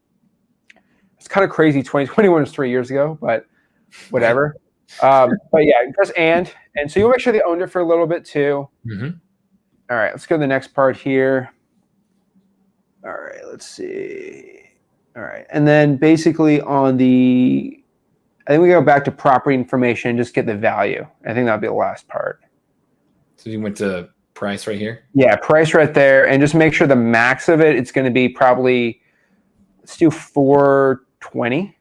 It's kind of crazy. 2021 was 3 years ago, but whatever. But yeah, press and so you'll make sure they owned it for a little bit too. All right, let's go to the next part here. All right, let's see. All right, and then basically I think we go back to property information and just get the value. I think that'll be the last part. So you went to price right here? Yeah, price right there, and just make sure the max of it's going to be probably, let's do 420,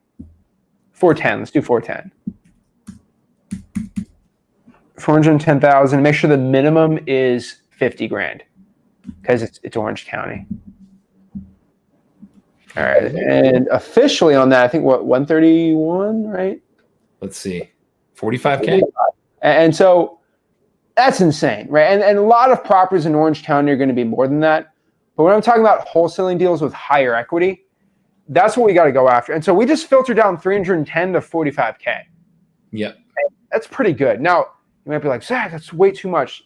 410. Let's do 410. 410,000. Make sure the minimum is 50 grand because it's Orange County. All right, and officially on that, I think 131, right? Let's see, 45K. And so that's insane, right? And a lot of properties in Orange County are going to be more than that. But when I'm talking about wholesaling deals with higher equity, that's what we got to go after. And so we just filter down 310 to 45K. Yep. That's pretty good. Now, you might be like, Zach, that's way too much.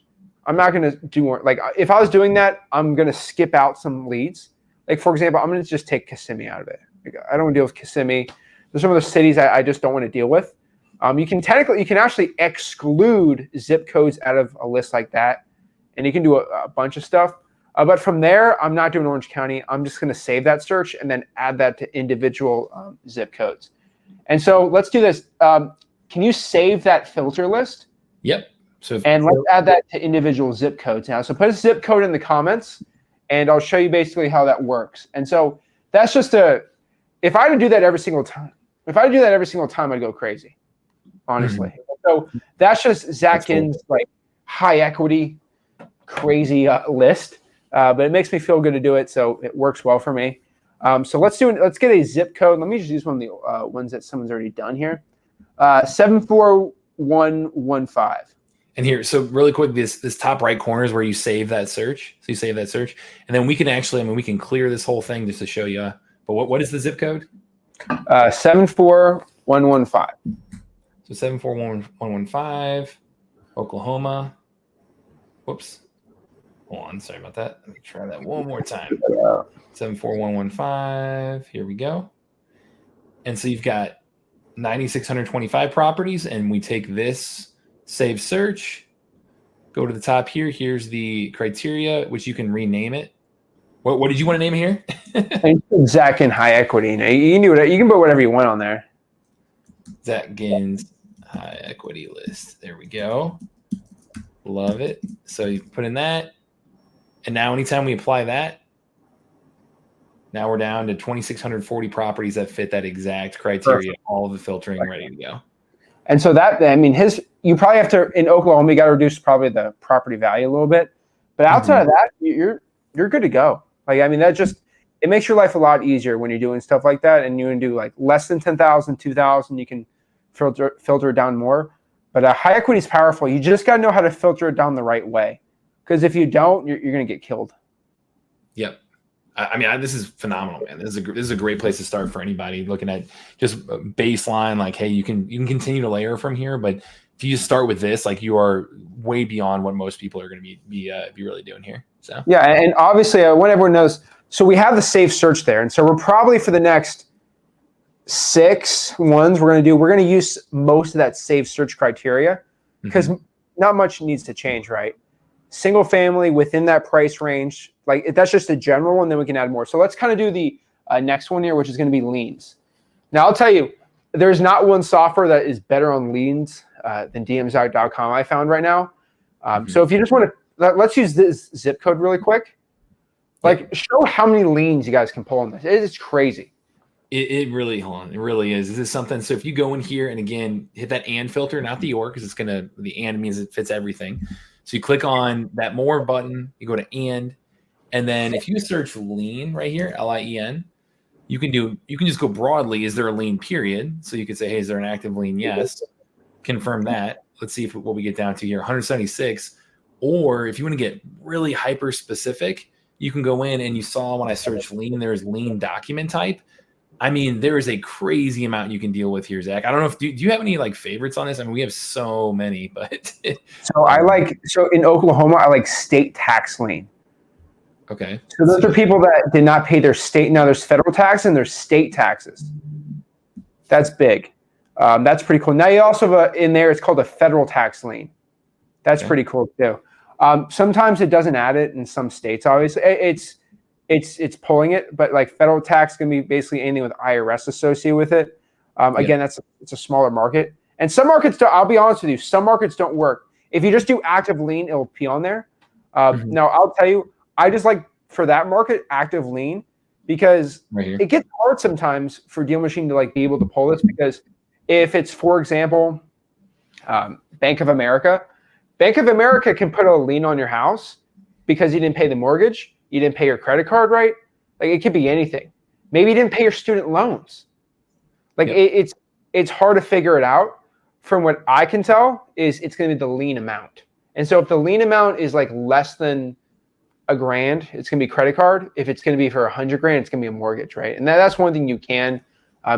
I'm not going to do more. Like, if I was doing that, I'm going to skip out some leads. Like, for example, I'm going to just take Kissimmee out of it. Like, I don't want to deal with Kissimmee. There's some of those cities I just don't want to deal with. You can actually exclude zip codes out of a list like that, and you can do a bunch of stuff. But from there, I'm not doing Orange County. I'm just going to save that search and then add that to individual zip codes. And so let's do this. Can you save that filter list? Yep. And let's add that to individual zip codes now. So put a zip code in the comments, and I'll show you basically how that works. And so that's just if I had to do that every single time, I'd go crazy, honestly. So that's just Zach Ginn's like high equity, crazy list. But it makes me feel good to do it, so it works well for me. So let's get a zip code. Let me just use one of the ones that someone's already done here. 74115. And here, so really quick, this top right corner is where you save that search. So you save that search, and then we can actually, we can clear this whole thing just to show you. But what is the zip code? 74115. So 74115. Oklahoma. Whoops. Hold on. Sorry about that. Let me try that one more time. 74115. Here we go. And so you've got 9,625 properties, and we take this save search, go to the top here. Here's the criteria, which you can rename it. What did you want to name it here? Zach Ginn high equity. You can put whatever you want on there. Zach Ginn's high equity list. There we go. Love it. So you put in that. And now anytime we apply that, now we're down to 2,640 properties that fit that exact criteria. Perfect. All of the filtering ready to go. And so that, I mean, you probably have to, in Oklahoma, you got to reduce probably the property value a little bit. But outside of that, you're good to go. Like, I mean, it makes your life a lot easier when you're doing stuff like that. And you can do like less than 10,000, 2,000, you can filter it down more. But high equity is powerful. You just got to know how to filter it down the right way. Because if you don't, you're going to get killed. Yep. I mean, this is phenomenal, man. This is a great place to start for anybody looking at just baseline. Like, hey, you can continue to layer from here, but if you just start with this, like, you are way beyond what most people are going to be really doing here. So yeah, and obviously, I want everyone knows. So we have the safe search there, and so we're probably for the next 6 ones we're going to use most of that safe search criteria because not much needs to change, right? Single family within that price range, like that's just a general one, then we can add more. So let's kind of do the next one here, which is going to be liens. Now I'll tell you, there's not one software that is better on liens than dmzach.com I found right now. So if you just want to, let's use this zip code really quick. Like show how many liens you guys can pull on this. It's crazy. It really, hold on, it really is. This is something. So if you go in here and again, hit that and filter, not the or, because the and means it fits everything. So you click on that more button, you go to and then if you search lien right here, LIEN, you can just go broadly. Is there a lien period? So you could say, hey, is there an active lien? Yes. Confirm that. Let's see what we get down to here, 176. Or if you want to get really hyper specific, you can go in and you saw when I searched lien, there's lien document type. I mean, there is a crazy amount you can deal with here, Zach. I don't know if do you have any like favorites on this? I mean, we have so many, but so in Oklahoma, I like state tax lien. Okay. So those are people that did not pay their state. Now there's federal tax and there's state taxes. That's big. That's pretty cool. Now you also have in there, it's called a federal tax lien. That's pretty cool too. Sometimes it doesn't add it in some states. Obviously, it's pulling it, but like federal tax can be basically anything with IRS associated with it. Again, it's a smaller market, and some markets don't. I'll be honest with you, some markets don't work. If you just do active lien, it'll be on there. Now I'll tell you, I just like for that market active lien because it gets hard sometimes for Deal Machine to like be able to pull this because if it's, for example, Bank of America can put a lien on your house because you didn't pay the mortgage. You didn't pay your credit card right. Like it could be anything. Maybe you didn't pay your student loans. Like it's hard to figure it out. From what I can tell is it's going to be the lien amount. And so if the lien amount is like less than $1,000, it's going to be credit card. If it's going to be for $100,000, it's going to be a mortgage, right? And that's one thing you can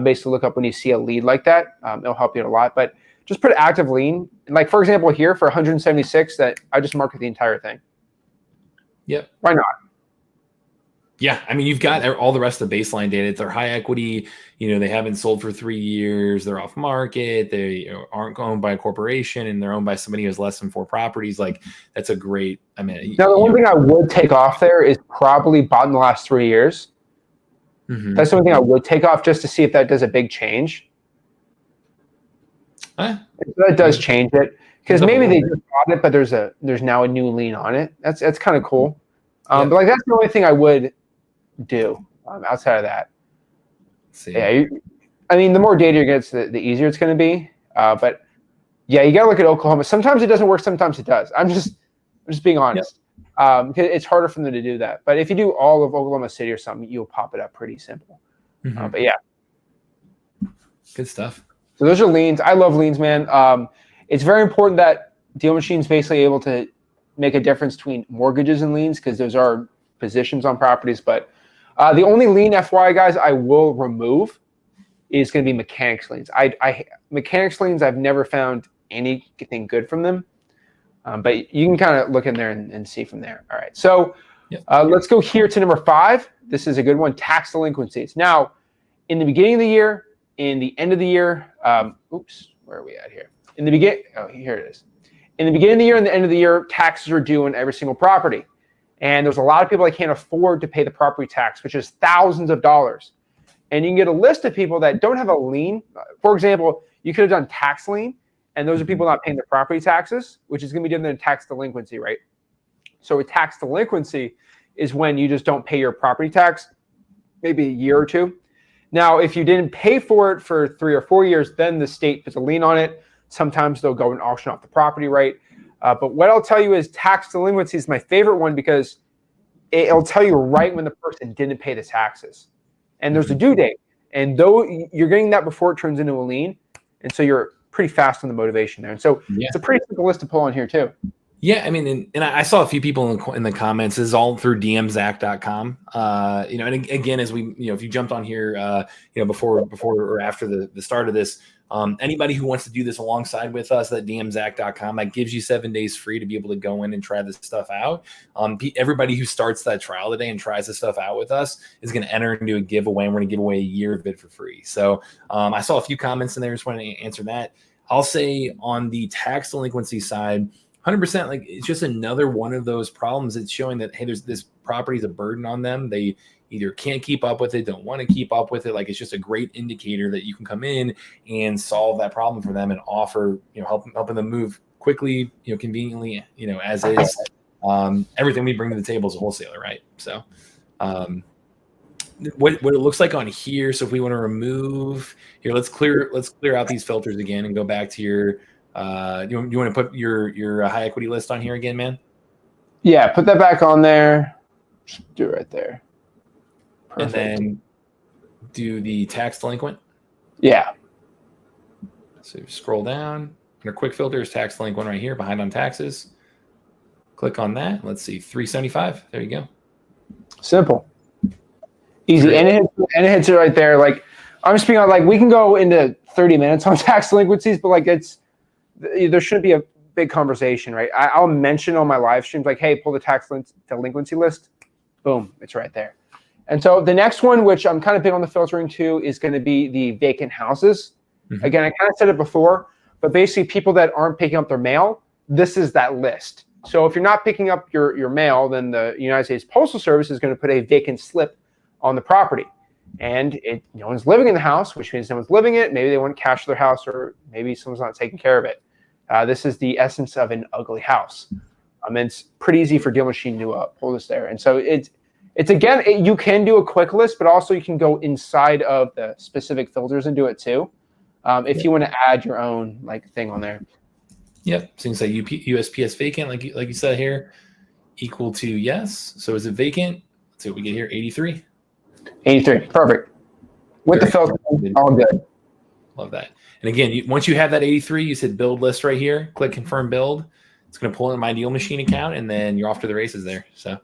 basically look up when you see a lead like that. It'll help you a lot. But just put active lien. Like for example, here for 176, that I just market the entire thing. Yep. Why not? Yeah, I mean, you've got all the rest of the baseline data. They're high equity. They haven't sold for 3 years. They're off market. They aren't owned by a corporation, and they're owned by somebody who has less than 4 properties. Like, that's a great. I mean, now the one thing I would take off there is probably bought in the last 3 years. That's the only thing I would take off just to see if that does a big change. That does change it because maybe they just bought it, but there's now a new lien on it. That's kind of cool. But like that's the only thing I would do outside of that. Yeah, I mean, the more data you get, the easier it's going to be. But yeah, you got to look at Oklahoma. Sometimes it doesn't work. Sometimes it does. I'm just being honest. Because it's harder for them to do that. But if you do all of Oklahoma City or something, you'll pop it up pretty simple. But yeah, good stuff. So those are liens. I love liens, man. It's very important that Deal Machine's basically able to make a difference between mortgages and liens because those are positions on properties. But the only lien, FYI, guys, I will remove is going to be mechanics liens. Mechanics liens, I've never found anything good from them. But you can kind of look in there and see from there. All right, so Yep. let's go here to number 5. This is a good one, tax delinquencies. Now, in the beginning of the year, in the end of the year, where are we at here? In the beginning, here it is. In the beginning of the year and the end of the year, taxes are due on every single property. And there's a lot of people that can't afford to pay the property tax, which is thousands of dollars. And you can get a list of people that don't have a lien. For example, you could have done tax lien, and those are people not paying the property taxes, which is going to be different than tax delinquency, right? So a tax delinquency is when you just don't pay your property tax, maybe a year or two. Now, if you didn't pay for it for 3 or 4 years, then the state puts a lien on it. Sometimes they'll go and auction off the property, right? But what I'll tell you is tax delinquency is my favorite one because it'll tell you right when the person didn't pay the taxes. And there's a due date. And though you're getting that before it turns into a lien, and so you're pretty fast on the motivation there. And so it's a pretty simple list to pull on here too. Yeah, I mean, and I saw a few people in the comments. This is all through dmzac.com. And again, as we, if you jumped on here, before or after the start of this, anybody who wants to do this alongside with us, that dmzac.com, that gives you 7 days free to be able to go in and try this stuff out. Everybody who starts that trial today and tries this stuff out with us is going to enter into a giveaway, and we're going to give away a year of it for free. So I saw a few comments in there. Just wanted to answer that. I'll say on the tax delinquency side, 100%, like it's just another one of those problems. It's showing that, hey, this property is a burden on them. They either can't keep up with it, don't want to keep up with it. Like, it's just a great indicator that you can come in and solve that problem for them and offer, helping them move quickly, conveniently, as is. Everything we bring to the table is a wholesaler, right? So what it looks like on here. So if we want to remove here, let's clear out these filters again and go back to your you want to put your high equity list on here again, man? Yeah, put that back on there. Just do it right there. Perfect. And then do the tax delinquent. Yeah. So scroll down. Under quick filters, tax delinquent right here, behind on taxes. Click on that. Let's see, 375. There you go. Simple. Easy. Great. And it hits it right there. Like, I'm speaking on, like, we can go into 30 minutes on tax delinquencies, but like there shouldn't be a big conversation, right? I'll mention on my live streams, like, hey, pull the tax delinquency list. Boom, it's right there. And so the next one, which I'm kind of big on the filtering too, is going to be the vacant houses. Mm-hmm. Again, I kind of said it before, but basically people that aren't picking up their mail, this is that list. So if you're not picking up your mail, then the United States Postal Service is going to put a vacant slip on the property. And no one's living in the house, which means no one's living in it. Maybe they want to cash their house, or maybe someone's not taking care of it. This is the essence of an ugly house. And it's pretty easy for Deal Machine to pull this there. And so it's again, you can do a quick list, but also you can go inside of the specific filters and do it too, if you want to add your own thing on there. Yep. So you can say USPS vacant, like you said here, equal to yes. So is it vacant? Let's see what we get here. 83. 83. Perfect. With the filter, all good. Love that. And again, once you have that 83, you said build list right here. Click confirm build. It's going to pull in my Deal Machine account, and then you're off to the races there. So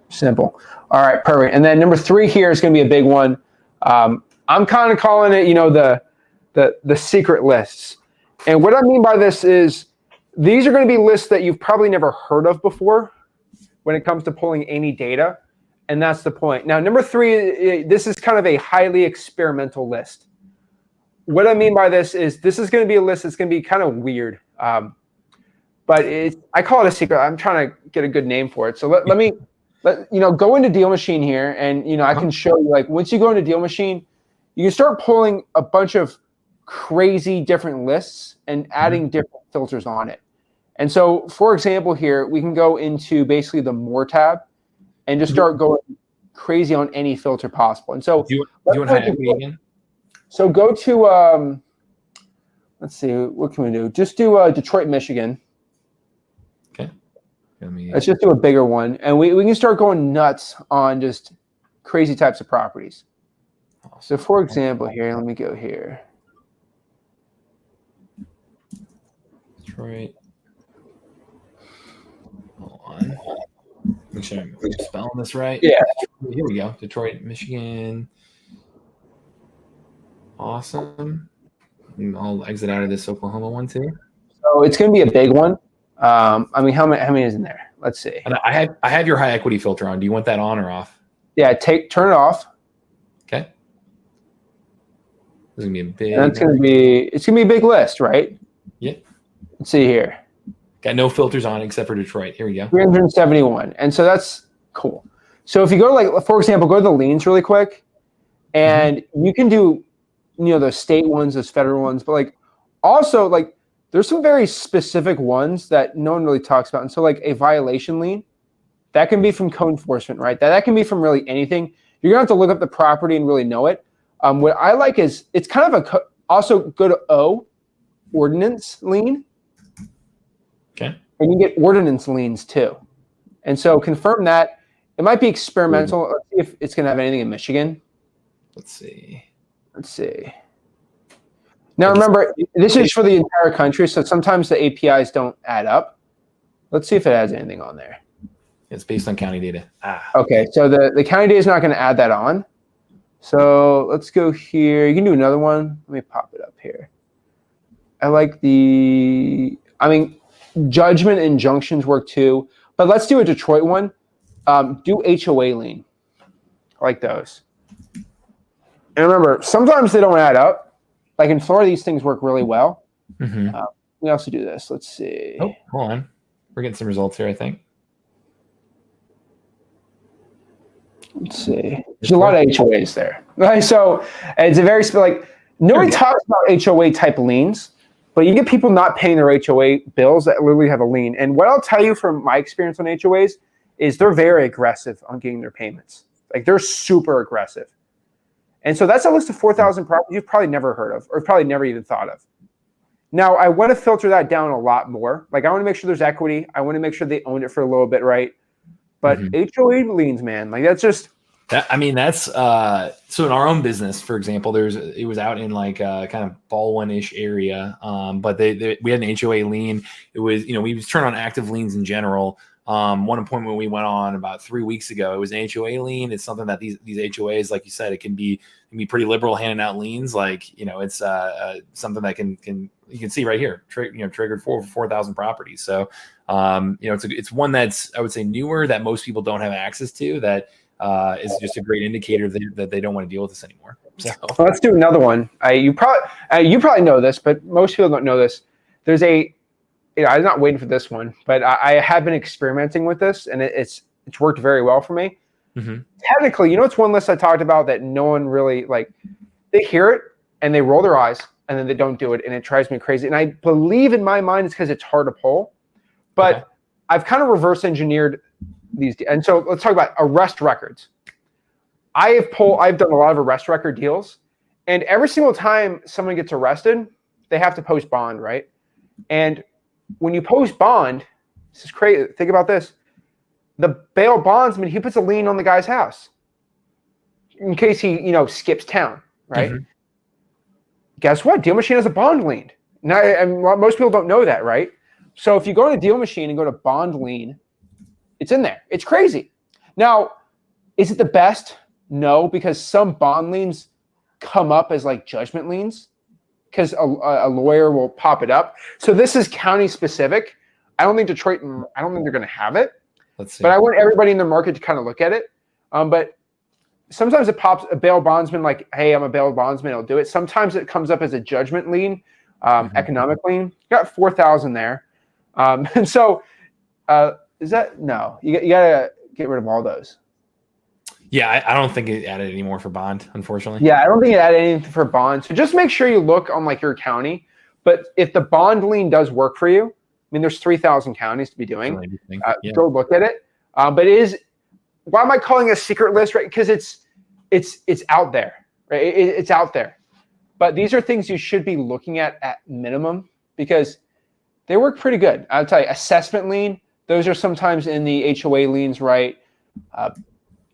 simple. All right, perfect. And then number 3 here is going to be a big one. I'm kind of calling it, the secret lists. And what I mean by this is these are going to be lists that you've probably never heard of before when it comes to pulling any data. And that's the point. Now, number 3, this is kind of a highly experimental list. What I mean by this is going to be a list that's going to be kind of weird. But I call it a secret. I'm trying to get a good name for it. So let me go into Deal Machine here, and I can show you, once you go into Deal Machine, you can start pulling a bunch of crazy different lists and adding different filters on it. And so, for example, here we can go into basically the More tab and just start going crazy on any filter possible. And so, do you want high equity again? So go to let's see, what can we do? Just do Detroit, Michigan. Okay. Let's just do a bigger one, and we can start going nuts on just crazy types of properties. Awesome. So, for example, here, let me go here. Detroit. Hold on. Make sure I'm spelling this right. Yeah. Here we go. Detroit, Michigan. Awesome. And I'll exit out of this Oklahoma one too. So it's going to be a big one. I mean, how many is in there? Let's see. And I have your high equity filter on. Do you want that on or off? Yeah, turn it off. Okay. This is gonna be a big. And it's gonna be a big list, right? Yeah. Let's see here. Got no filters on except for Detroit. Here we go. 371, and so that's cool. So if you go to, like, for example, go to the liens really quick, and you can do, those state ones, those federal ones, but like also like there's some very specific ones that no one really talks about. And so like a violation lien, that can be from code enforcement, right? That can be from really anything. You're gonna have to look up the property and really know it. What I like is it's kind of also go to O, ordinance lien. Okay. And you get ordinance liens too. And so confirm that. It might be experimental. Let's see if it's gonna have anything in Michigan. Let's see. Now remember, this is for the entire country, so sometimes the APIs don't add up. Let's see if it has anything on there. It's based on county data. Okay, so the county data is not going to add that on. So let's go here. You can do another one. Let me pop it up here. I like judgment injunctions work too, but let's do a Detroit one. Do HOA lien. I like those. And remember, sometimes they don't add up. Like in Florida, these things work really well. We also do this. Let's see. Oh, hold on. We're getting some results here, I think. Let's see. There's a lot of HOAs there. Right? So it's a very, like, nobody talks about HOA type liens, but you get people not paying their HOA bills that literally have a lien. And what I'll tell you from my experience on HOAs is they're very aggressive on getting their payments. Like, they're super aggressive. And so that's a list of 4,000 properties you've probably never heard of or probably never even thought of. Now, I want to filter that down a lot more. Like, I want to make sure there's equity. I want to make sure they own it for a little bit, right? But HOA liens, man, like that's just. So in our own business, for example, it was out in like kind of Baldwin-ish area, but we had an HOA lien. It was, we just turn on active liens in general. One appointment we went on about 3 weeks ago, it was an HOA lien. It's something that these HOAs, like you said, it can be pretty liberal handing out liens. Like, it's something that you can see right here, triggered 4,000 properties. So, it's one that's, I would say, newer that most people don't have access to, that is just a great indicator that they don't want to deal with this anymore. So well, let's do another one. You probably know this, but most people don't know this. There's I'm not waiting for this one, but I have been experimenting with this, and it's worked very well for me. Technically, it's one list I talked about that no one really, like, they hear it and they roll their eyes and then they don't do it, and it drives me crazy. And I believe in my mind it's because it's hard to pull, but I've kind of reverse engineered these. And so let's talk about arrest records. I've done a lot of arrest record deals, and every single time someone gets arrested, they have to post bond, right? And when you post bond, this is crazy. Think about this. The bail bondsman, he puts a lien on the guy's house in case he, skips town, right? Guess what? Deal Machine has a bond lien. Now, and most people don't know that, right? So if you go to Deal Machine and go to bond lien, it's in there. It's crazy. Now, is it the best? No, because some bond liens come up as like judgment liens, because a lawyer will pop it up. So this is county specific. I don't think Detroit, I don't think they're going to have it. Let's see. But I want everybody in the market to kind of look at it. But sometimes it pops a bail bondsman, like, hey, I'm a bail bondsman, I'll do it. Sometimes it comes up as a judgment lien, economic lien. You got 4,000 there. And so is that, no, you got to get rid of all those. Yeah, I don't think it added any more for bond, unfortunately. Yeah, I don't think it added anything for bond. So just make sure you look on like your county. But if the bond lien does work for you, I mean, there's 3,000 counties to be doing. Go look at it. But it is, why am I calling it a secret list, right? Because it's out there, right? It's out there. But these are things you should be looking at minimum, because they work pretty good. I'll tell you, assessment lien, those are sometimes in the HOA liens, right?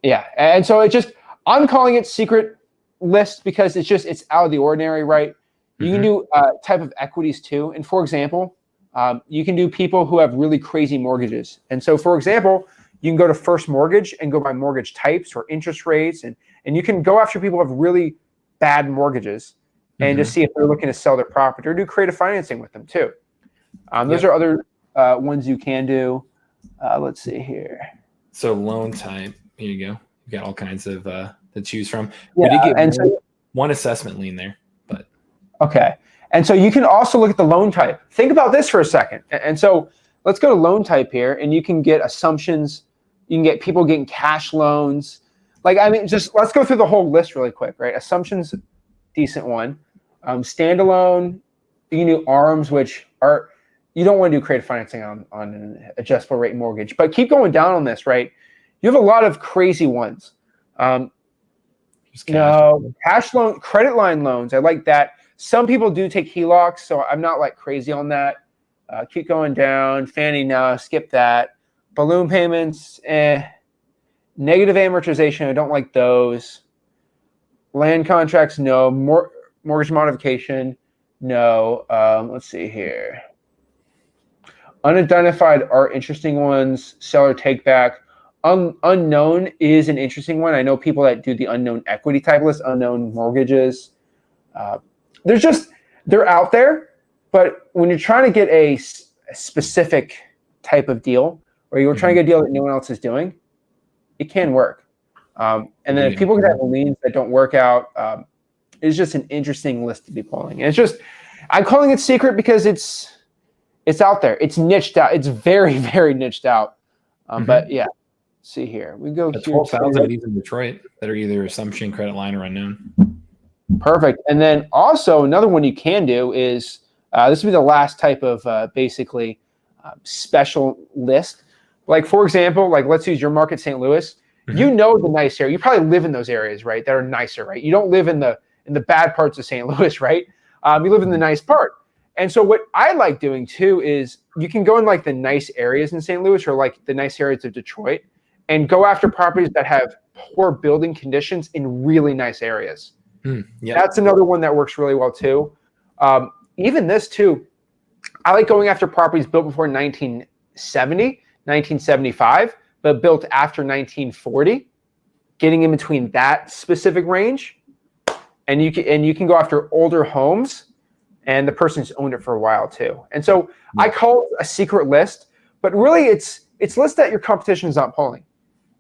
Yeah, and so I'm calling it secret list because it's out of the ordinary, right? You can do type of equities too. And for example, you can do people who have really crazy mortgages. And so for example, you can go to First Mortgage and go by mortgage types or interest rates. And you can go after people who have really bad mortgages and just see if they're looking to sell their property, or do creative financing with them too. Those are other ones you can do. Let's see here. So loan type, here you go. You got all kinds of to choose from. Yeah, We did get so one assessment lien there, but okay. And so you can also look at the loan type. Think about this for a second. And so let's go to loan type here, and you can get assumptions. You can get people getting cash loans. Like, I mean, just let's go through the whole list really quick, right? Assumptions, decent one. Standalone, you can do ARMs, which are, you don't want to do creative financing on an adjustable rate mortgage. But keep going down on this, right? You have a lot of crazy ones. Cash loan, credit line loans. I like that. Some people do take HELOCs, so I'm not like crazy on that. Keep going down. Fannie, no, skip that. Balloon payments, Negative amortization, I don't like those. Land contracts, no. Mortgage modification, no. Let's see here. Unidentified are interesting ones. Seller take back. Unknown is an interesting one. I know people that do the unknown equity type list, unknown mortgages. They're out there, but when you're trying to get a specific type of deal, or you're trying to get a deal that no one else is doing, it can work. And then if people have liens that don't work out, it's just an interesting list to be pulling. And it's just, I'm calling it secret because it's out there. It's niched out. It's very, very niched out. But yeah, see here. We go 12,000 of these in Detroit that are either assumption, credit line, or unknown. Perfect. And then also another one you can do is, this would be the last type of basically special list. Like, for example, like let's use your market, St. Louis. You know the nice area. You probably live in those areas, right? That are nicer, right? You don't live in the bad parts of St. Louis, right? You live in the nice part. And so what I like doing too is you can go in like the nice areas in St. Louis or like the nice areas of Detroit and go after properties that have poor building conditions in really nice areas. That's another one that works really well too. Even this too, I like going after properties built before 1970. 1975, but built after 1940, getting in between that specific range, and you can go after older homes, and the person's owned it for a while too. And so I call it a secret list, but really it's lists that your competition is not pulling.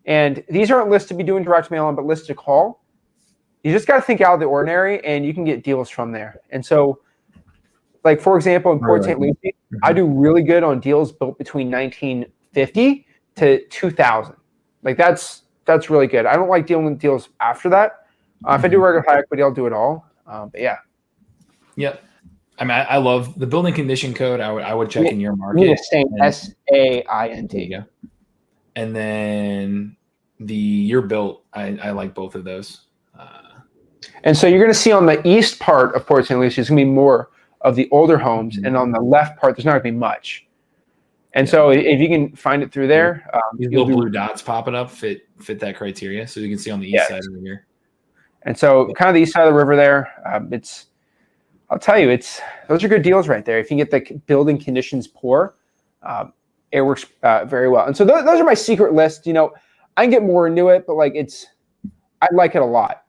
And these aren't lists to be doing direct mail on, but lists to call. You just got to think out of the ordinary, and you can get deals from there. And so, like for example, in Port St. Lucie, I do really good on deals built between 1950 to 2000. Like that's really good. I don't like dealing with deals after that. If I do regular high equity, I'll do it all. But yeah. Yep. I mean, I love the building condition code. I would check in your market. SAINT. There you go. And then the year built, I like both of those. And so you're going to see on the east part of Port St. Lucie, it's going to be more of the older homes, and on the left part, there's not going to be much. And so if you can find it through there, these little blue dots popping up fit that criteria. So you can see on the east side over here. And so kind of the east side of the river there, I'll tell you, those are good deals right there. If you can get the building conditions poor, it works very well. And so those are my secret list. You know, I can get more into it, but like I like it a lot.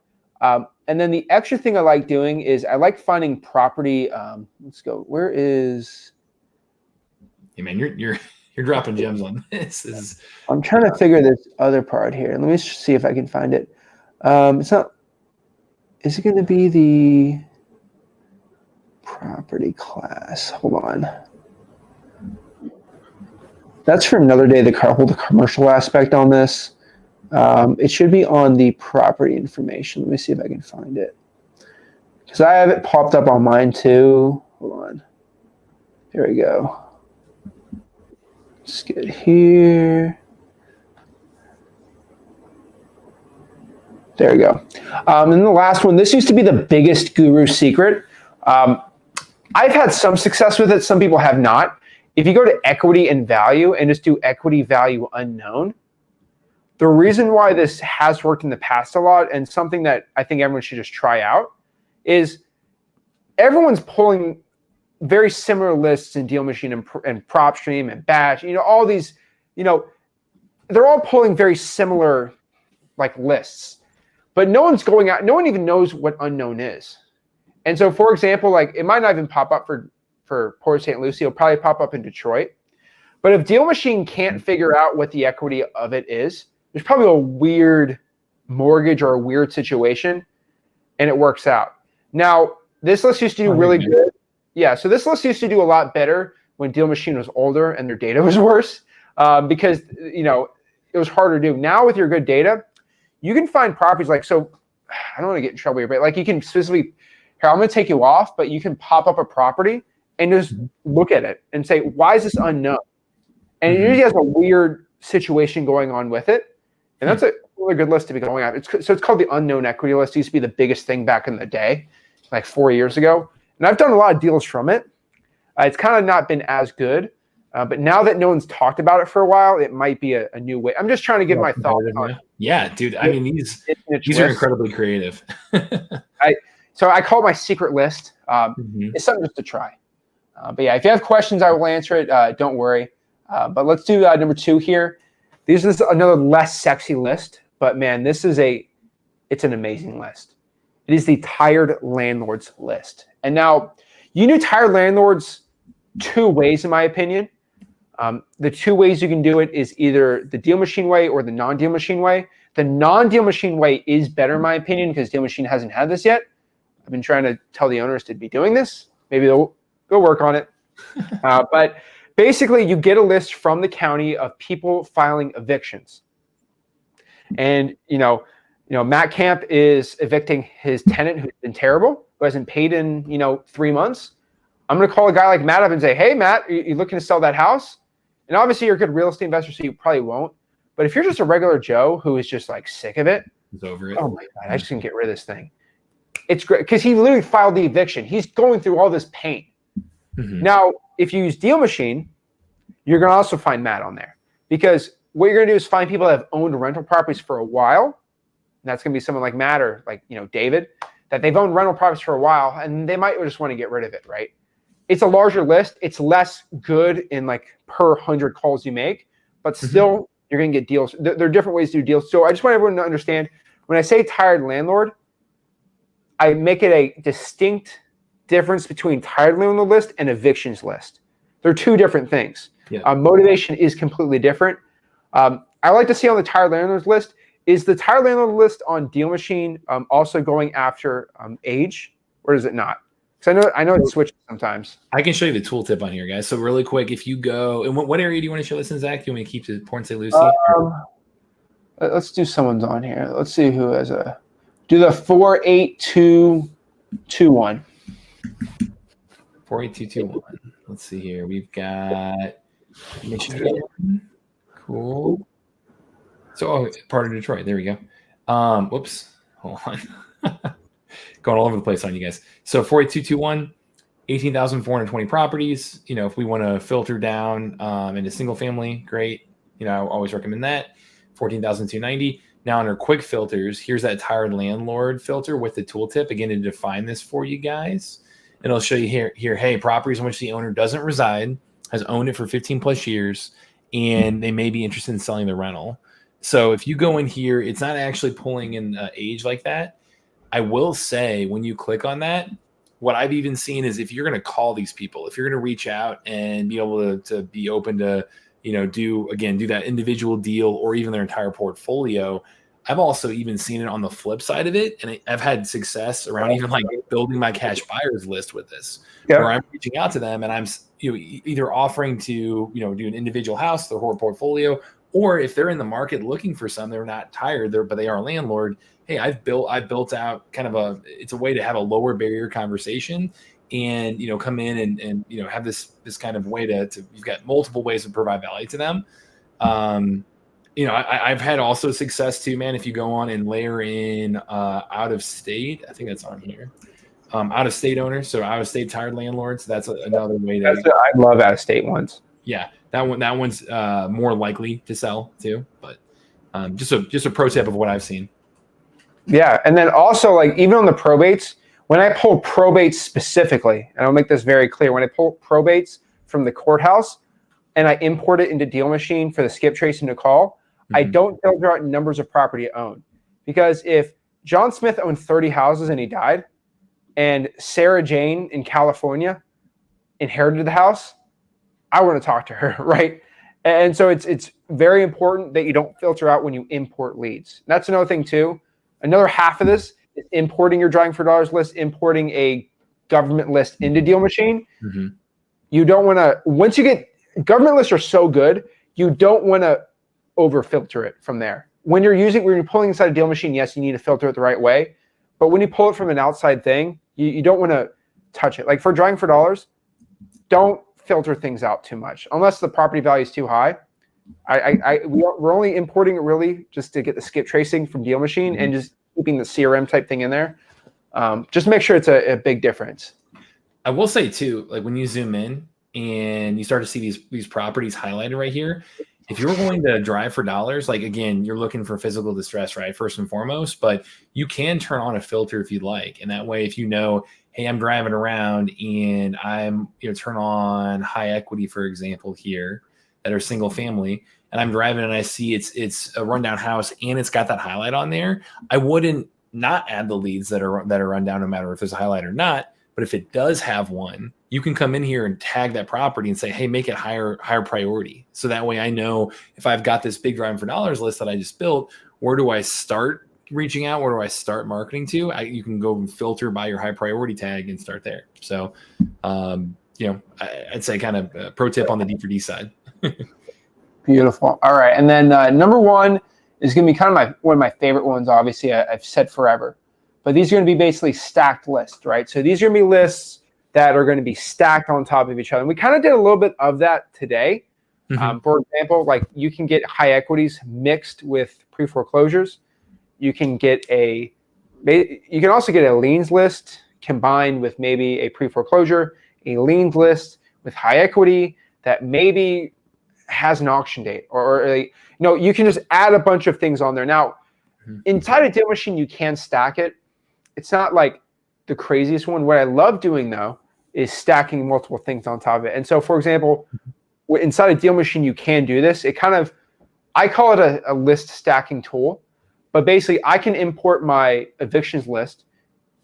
And then the extra thing I like doing is I like finding property. Let's go. Where is? Hey man, you're dropping gems on this. I'm trying to figure this other part here. Let me see if I can find it. It's not. Is it going to be the property class? Hold on. That's for another day. The commercial aspect on this. It should be on the property information. Let me see if I can find it. Because I have it popped up on mine too. Hold on. Here we go. Let's get here. There we go. And the last one, this used to be the biggest guru secret. I've had some success with it. Some people have not. If you go to equity and value and just do equity value unknown, the reason why this has worked in the past a lot, and something that I think everyone should just try out, is everyone's pulling very similar lists in Deal Machine and PropStream and Batch. You know, all these, you know, they're all pulling very similar like lists, but no one's going out. No one even knows what unknown is. And so, for example, like it might not even pop up for Port St. Lucie. It'll probably pop up in Detroit. But if Deal Machine can't figure out what the equity of it is, there's probably a weird mortgage or a weird situation, and it works out. Now, this list used to do really good. Yeah, so this list used to do a lot better when Deal Machine was older and their data was worse, because it was harder to do. Now with your good data, you can find properties like, so I don't want to get in trouble here, but like you can specifically, here, I'm going to take you off, but you can pop up a property and just look at it and say, why is this unknown? And it usually has a weird situation going on with it. And that's a really good list to be going at. So it's called the unknown equity list. It used to be the biggest thing back in the day, like 4 years ago. And I've done a lot of deals from it. It's kind of not been as good. But now that no one's talked about it for a while, it might be a new way. I'm just trying to give my thoughts on it. Yeah, dude. I mean, these are incredibly creative. So I call it my secret list. It's something just to try. But yeah, if you have questions, I will answer it. Don't worry. But let's do number 2 here. This is another less sexy list, but man, it's an amazing list. It is the tired landlords list. And now, you do tired landlords 2 ways, in my opinion. The 2 ways you can do it is either the Deal Machine way or the non-Deal Machine way. The non-Deal Machine way is better, in my opinion, because Deal Machine hasn't had this yet. I've been trying to tell the owners to be doing this. Maybe they'll go work on it. But basically, you get a list from the county of people filing evictions. And, Matt Camp is evicting his tenant who's been terrible, who hasn't paid in, 3 months. I'm going to call a guy like Matt up and say, hey, Matt, are you looking to sell that house? And obviously, you're a good real estate investor, so you probably won't. But if you're just a regular Joe who is just like sick of it, he's over it. Oh my God, I just can get rid of this thing. It's great because he literally filed the eviction. He's going through all this pain. Now, if you use Deal Machine, you're going to also find Matt on there, because what you're going to do is find people that have owned rental properties for a while. And that's going to be someone like Matt or like, David, that they've owned rental properties for a while and they might just want to get rid of it, right? It's a larger list. It's less good in like per 100 calls you make, but still you're going to get deals. There are different ways to do deals. So I just want everyone to understand, when I say tired landlord, I make it a distinct difference between tired landlord list and evictions list. They're 2 different things. Yeah. Motivation is completely different. I like to see on the tired landlords list, is the tired landlord list on Deal Machine also going after age, or is it not? Because I know it switches sometimes. I can show you the tooltip on here, guys. So really quick, if you go, and what area do you want to show this in, Zach? Do you want me to keep the Port St. Lucie? Let's do someone's on here. Let's see who has do the 48221. 48221. Let's see here. We've got Michigan. Cool. So, part of Detroit. There we go. Whoops. Hold on. Going all over the place on you guys. So 48221, 18,420 properties. If we want to filter down into single family, great. I always recommend that. 14,290. Now under quick filters, here's that tired landlord filter with the tooltip. Again, to define this for you guys. And it'll show you here, hey, properties in which the owner doesn't reside, has owned it for 15 plus years, and they may be interested in selling the rental. So if you go in here, it's not actually pulling in age like that. I will say when you click on that, what I've even seen is if you're going to call these people, if you're going to reach out and be able to be open to, do that individual deal or even their entire portfolio, I've also even seen it on the flip side of it. And I've had success around even like building my cash buyers list with this, where I'm reaching out to them and I'm, either offering to, do an individual house, their whole portfolio, or if they're in the market looking for some, they're not tired there, but they are a landlord. Hey, I've built out kind of it's a way to have a lower barrier conversation and, come in and have this kind of way to you've got multiple ways to provide value to them. I've had also success too, man. If you go on and layer in out of state, I think that's on here. Out of state owners, so out of state tired landlords. That's another way to. I love out of state ones. Yeah, that one's more likely to sell too. But just a pro tip of what I've seen. Yeah, and then also like even on the probates, when I pull probates specifically, and I'll make this very clear, when I pull probates from the courthouse and I import it into Deal Machine for the skip trace and to call, I don't filter out numbers of property owned. Because if John Smith owned 30 houses and he died, and Sarah Jane in California inherited the house, I want to talk to her, right? And so it's very important that you don't filter out when you import leads. That's another thing too. Another half of this is importing your Driving for Dollars list, importing a government list into Deal Machine. Mm-hmm. You don't want to, once you get, government lists are so good, you don't want to over filter it from there. When you're pulling inside a Deal Machine, yes, you need to filter it the right way. But when you pull it from an outside thing, you don't want to touch it. Like for Driving for Dollars, don't filter things out too much unless the property value is too high. We're only importing it really just to get the skip tracing from Deal Machine and just keeping the CRM type thing in there. Just make sure it's a big difference. I will say too, like when you zoom in and you start to see these properties highlighted right here, if you're going to drive for dollars, like again, you're looking for physical distress, right? First and foremost, but you can turn on a filter if you'd like. And that way, if you know, hey, I'm driving around and I'm, turn on high equity, for example, here that are single family, and I'm driving and I see it's a rundown house and it's got that highlight on there, I wouldn't not add the leads that are rundown no matter if there's a highlight or not. But if it does have one, you can come in here and tag that property and say, hey, make it higher priority. So that way I know if I've got this big Driving for Dollars list that I just built, where do I start reaching out? Where do I start marketing to? You can go and filter by your high priority tag and start there. So, I'd say kind of a pro tip on the D4D side. Beautiful. All right. And then number one is going to be kind of one of my favorite ones, obviously, I've said forever. But these are going to be basically stacked lists, right? So these are going to be lists that are going to be stacked on top of each other. And we kind of did a little bit of that today. Mm-hmm. For example, like you can get high equities mixed with pre-foreclosures. You can also get a liens list combined with maybe a pre-foreclosure, a liens list with high equity that maybe has an auction date, or you can just add a bunch of things on there. Now, inside a Deal Machine, you can stack it. It's not like the craziest one. What I love doing though is stacking multiple things on top of it. And so, for example, inside a Deal Machine, you can do this. I call it a list stacking tool, but basically I can import my evictions list,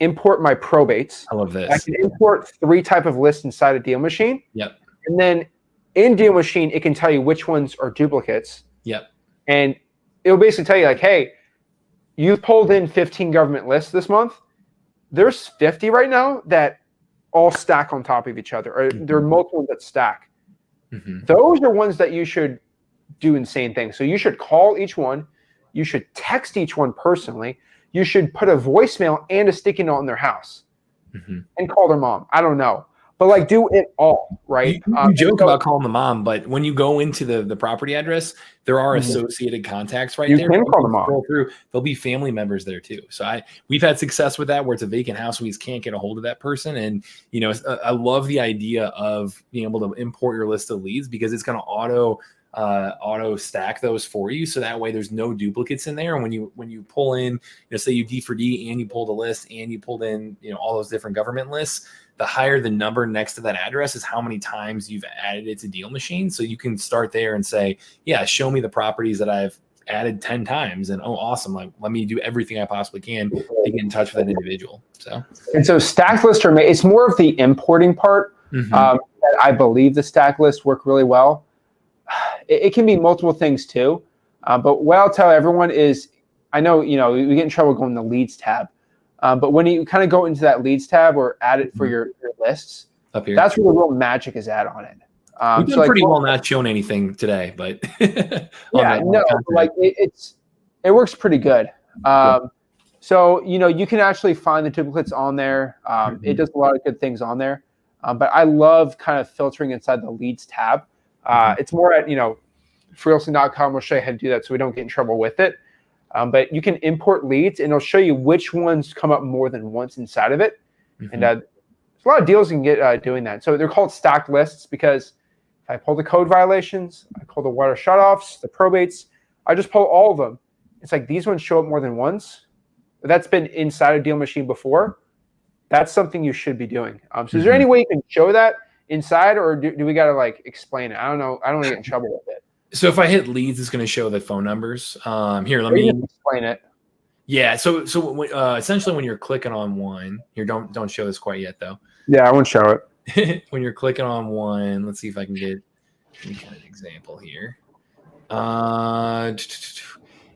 import my probates. I love this. I can import 3 type of lists inside a Deal Machine. Yep. And then in Deal Machine, it can tell you which ones are duplicates. Yep. And it'll basically tell you like, hey, you've pulled in 15 government lists this month. There's 50 right now that all stack on top of each other, or there are multiple that stack. Mm-hmm. Those are ones that you should do insane things. So you should call each one. You should text each one personally. You should put a voicemail and a sticky note in their house and call their mom. I don't know. But like do it all, right? You joke about calling the mom, but when you go into the property address, there are associated contacts right there. You can call the mom. Scroll through, there'll be family members there too. So we've had success with that where it's a vacant house. We just can't get a hold of that person. And, I love the idea of being able to import your list of leads because it's going to auto stack those for you. So that way there's no duplicates in there. And when you pull in, say you D4D and you pulled a list and you pulled in, all those different government lists, the higher the number next to that address is how many times you've added it to Deal Machine. So you can start there and say, yeah, show me the properties that I've added 10 times. And awesome. Like, let me do everything I possibly can to get in touch with that individual. So stacked lists it's more of the importing part that I believe the stacked lists work really well. It can be multiple things too. But what I'll tell everyone is, I know, we get in trouble going to the leads tab. But when you kind of go into that leads tab or add it for your lists, up here, that's where the real magic is at on it. We've done pretty well not showing anything today, but it works pretty good. So, you can actually find the duplicates on there. It does a lot of good things on there. But I love kind of filtering inside the leads tab. It's more at, freewholesaling.com. We'll show you how to do that so we don't get in trouble with it. But you can import leads, and it'll show you which ones come up more than once inside of it. And there's a lot of deals you can get doing that. So they're called stacked lists because if I pull the code violations, I pull the water shutoffs, the probates, I just pull all of them. It's like these ones show up more than once. But that's been inside a Deal Machine before. That's something you should be doing. So is there any way you can show that inside, or do we got to explain it? I don't know. I don't want to get in trouble with it. So if I hit leads, it's going to show the phone numbers. Here, let me explain it. Yeah. So essentially, when you're clicking on one, here, don't show this quite yet though. Yeah, I won't show it. When you're clicking on one, let's see if I can get give me kind of an example here.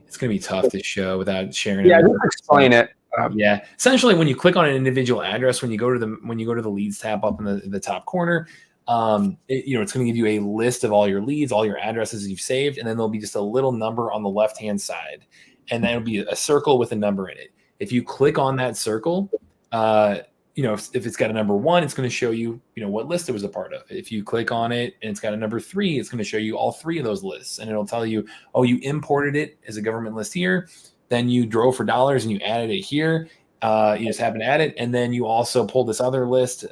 It's going to be tough to show without sharing. Yeah, just explain it. Yeah, essentially, when you click on an individual address, when you go to the leads tab up in the top corner, it's going to give you a list of all your leads, all your addresses you've saved, and then there'll be just a little number on the left hand side, and that'll be a circle with a number in it. If you click on that circle, if it's got a number 1, it's going to show you, what list it was a part of. If you click on it and it's got a number 3, it's going to show you all 3 of those lists, and it'll tell you, oh, you imported it as a government list here, then you drove for dollars and you added it here. You just happen to add it, and then you also pulled this other list,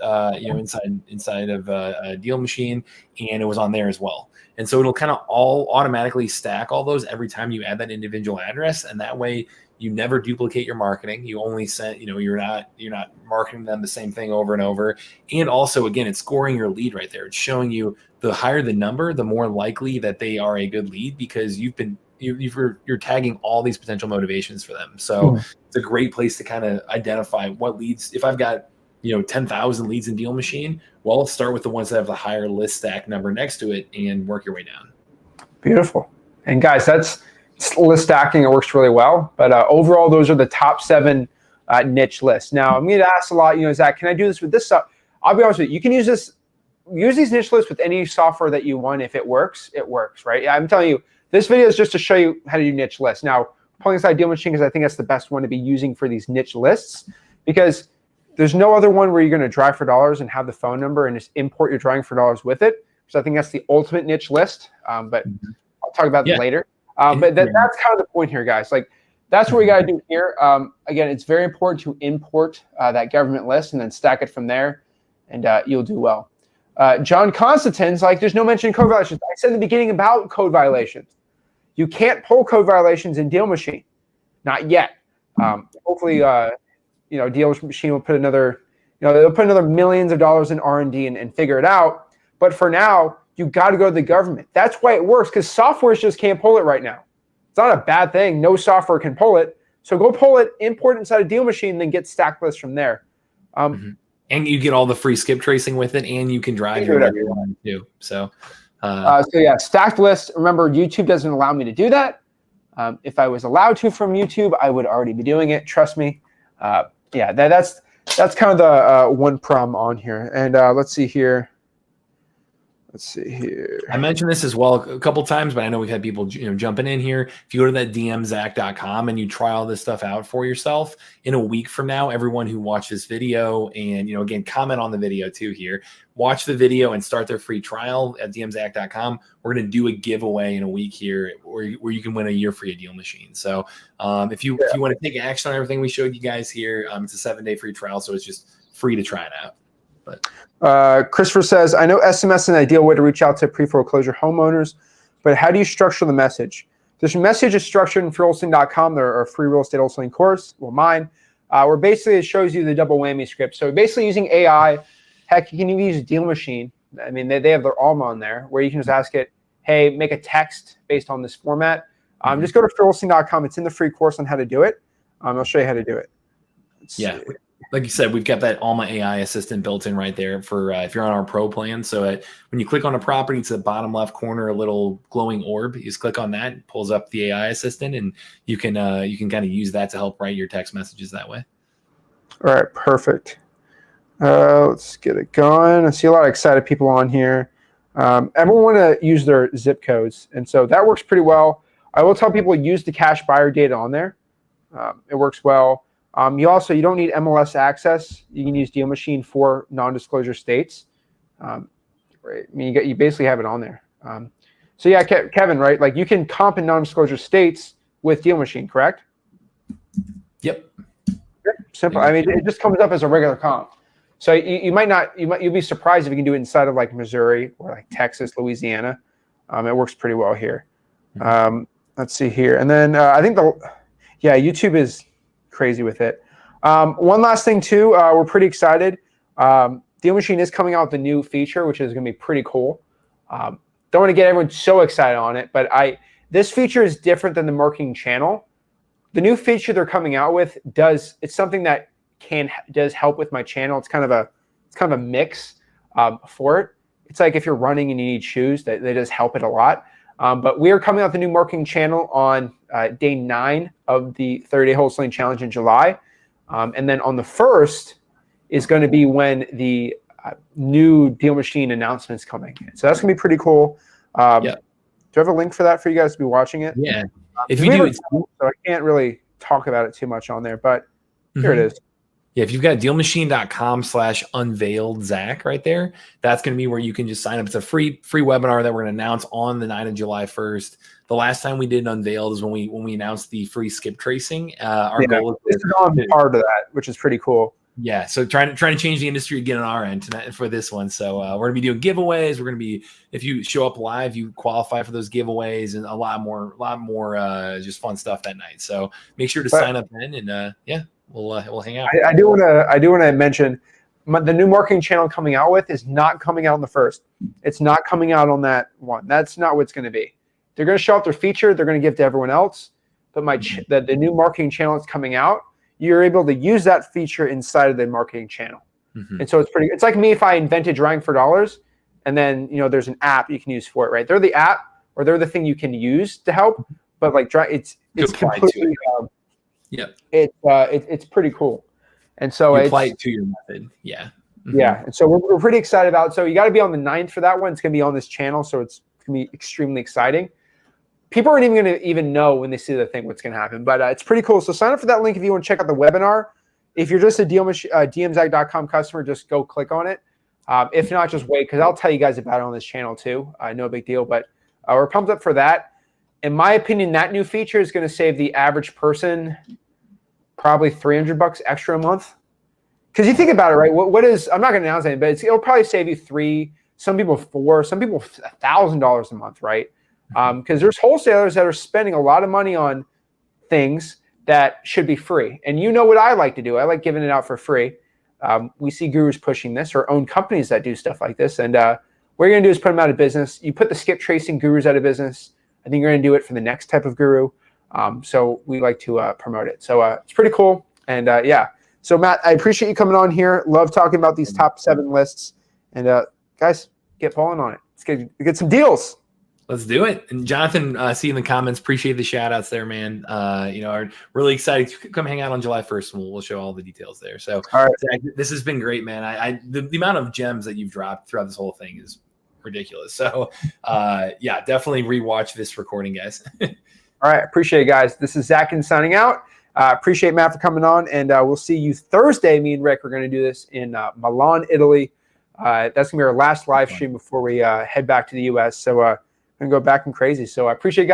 inside of a deal machine, and it was on there as well. And so it'll kind of all automatically stack all those every time you add that individual address, and that way you never duplicate your marketing. You only send, you're not marketing them the same thing over and over. And also, again, it's scoring your lead right there. It's showing you the higher the number, the more likely that they are a good lead, because you're tagging all these potential motivations for them. So it's a great place to kind of identify what leads. If I've got 10,000 leads in Deal Machine, well, let's start with the ones that have the higher list stack number next to it and work your way down. Beautiful. And guys, that's list stacking. It works really well. But overall, those are the top 7 niche lists. Now, I'm going to ask a lot, Zach, can I do this with this stuff? I'll be honest with you. You can use these niche lists with any software that you want. If it works, right? I'm telling you, this video is just to show you how to do niche lists. Now, pulling aside Deal Machine, because I think that's the best one to be using for these niche lists, because there's no other one where you're going to drive for dollars and have the phone number and just import your driving for dollars with it. So I think that's the ultimate niche list. But I'll talk about that later. But that's kind of the point here, guys. Like, that's what we got to do here. Again, it's very important to import that government list and then stack it from there, and you'll do well. John Constantine's like, there's no mention of code violations. I said in the beginning about code violations. You can't pull code violations in Deal Machine. Not yet. Hopefully, Deal Machine will put another, they'll put another millions of dollars in R&D and figure it out. But for now, you got to go to the government. That's why it works, because software just can't pull it right now. It's not a bad thing. No software can pull it. So go pull it, import it inside a Deal Machine, then get stack lists from there. And you get all the free skip tracing with it, and you can drive your whatever you want too. So stacked list. Remember, YouTube doesn't allow me to do that. If I was allowed to from YouTube, I would already be doing it. Trust me. That's kind of the one problem on here. And let's see here. I mentioned this as well a couple times, but I know we've had people jumping in here. If you go to that dmzach.com and you try all this stuff out for yourself, in a week from now, everyone who watched this video and again, comment on the video too here, watch the video and start their free trial at dmzach.com. We're going to do a giveaway in a week here where you can win a year free Deal Machine. So if you want to take action on everything we showed you guys here, it's a 7-day free trial, so it's just free to try it out. But Christopher says, I know SMS is an ideal way to reach out to pre-foreclosure homeowners, but how do you structure the message? This message is structured in wholesaling.com. There are free real estate wholesaling course, mine, where basically it shows you the double whammy script. So basically using AI, heck, you can even use Deal Machine. I mean, they have their Alma on there where you can just ask it, hey, make a text based on this format. Just go to wholesaling.com. It's in the free course on how to do it. I'll show you how to do it. Like you said, we've got that Alma AI assistant built in right there for if you're on our pro plan. So when you click on a property, it's the bottom left corner, a little glowing orb. You just click on that, it pulls up the AI assistant, and you can kind of use that to help write your text messages that way. All right, perfect. Let's get it going. I see a lot of excited people on here. Everyone want to use their zip codes, and so that works pretty well. I will tell people use the cash buyer data on there. It works well. You don't need MLS access. You can use Deal Machine for non-disclosure states. Right? I mean, you basically have it on there. So yeah, Kevin, right? Like you can comp in non-disclosure states with Deal Machine, correct? Yep. Simple. I mean, it just comes up as a regular comp. So you'll be surprised if you can do it inside of like Missouri or like Texas, Louisiana. It works pretty well here. Let's see here, and then I think YouTube is crazy with it. One last thing too, we're pretty excited. Deal Machine is coming out with a new feature, which is going to be pretty cool. Don't want to get everyone so excited on it, but this feature is different than the marketing channel. The new feature they're coming out with it's something that does help with my channel. It's kind of a mix for it. It's like if you're running and you need shoes, they just help it a lot. But we are coming out with a new marketing channel on day 9 of the 30-day wholesaling challenge in July. And then on the 1st is going to be when the new Deal Machine announcement's coming. So that's going to be pretty cool. Yeah. Do you have a link for that for you guys to be watching it? Yeah. If you do, so I can't really talk about it too much on there, but here it is. Yeah, if you've got dealmachine.com/unveiled Zach right there, that's going to be where you can just sign up. It's a free webinar that we're going to announce on the 9th of July 1st. The last time we did Unveiled is when we announced the free skip tracing. Our goal is on part of that, which is pretty cool. Yeah, so trying to change the industry again on our end tonight for this one. So we're gonna be doing giveaways. We're gonna be, if you show up live, you qualify for those giveaways and a lot more just fun stuff that night. So make sure to sign up then, and yeah, we'll hang out. I do want to mention the new marketing channel coming out with is not coming out on the 1st. It's not coming out on that one. That's not what it's going to be. They're going to show up their feature. They're going to give to everyone else. But the new marketing channel is coming out. You're able to use that feature inside of the marketing channel. And so it's like me if I invented drawing for dollars, and then there's an app you can use for it, right? They're the app, or they're the thing you can use to help. But like it's completely it's pretty cool. And so you apply it to your method. Yeah. Yeah. And so we're pretty excited about it. So you got to be on the 9th for that one. It's going to be on this channel. So it's going to be extremely exciting. People aren't even going to know when they see the thing what's going to happen. But it's pretty cool. So sign up for that link if you want to check out the webinar. If you're just a DMZag.com customer, just go click on it. If not, just wait, because I'll tell you guys about it on this channel too. No big deal. But we're pumped up for that. In my opinion, that new feature is going to save the average person probably $300 extra a month. Because you think about it, right? What is, I'm not going to announce anything, but it'll probably save you $300, some people $400, some people $1,000 a month, right? Because there's wholesalers that are spending a lot of money on things that should be free. And you know what I like to do. I like giving it out for free. We see gurus pushing this, or own companies that do stuff like this. And what you're going to do is put them out of business. You put the skip tracing gurus out of business. I think you're going to do it for the next type of guru. So we like to promote it. So it's pretty cool. And yeah. So Matt, I appreciate you coming on here. Love talking about these top 7 lists. And guys, get pulling on it. Let's get some deals. Let's do it. And Jonathan, see in the comments, appreciate the shout outs there, man. Are really excited to come hang out on July 1st, and we'll show all the details there. So all right. Zach, this has been great, man. The amount of gems that you've dropped throughout this whole thing is ridiculous. So yeah, definitely rewatch this recording, guys. All right. Appreciate it, guys. This is Zach and signing out. Appreciate Matt for coming on, and we'll see you Thursday. Me and Rick are going to do this in Milan, Italy. That's going to be our last live stream before we head back to the U.S. So we're going to go back and crazy. So I appreciate you guys.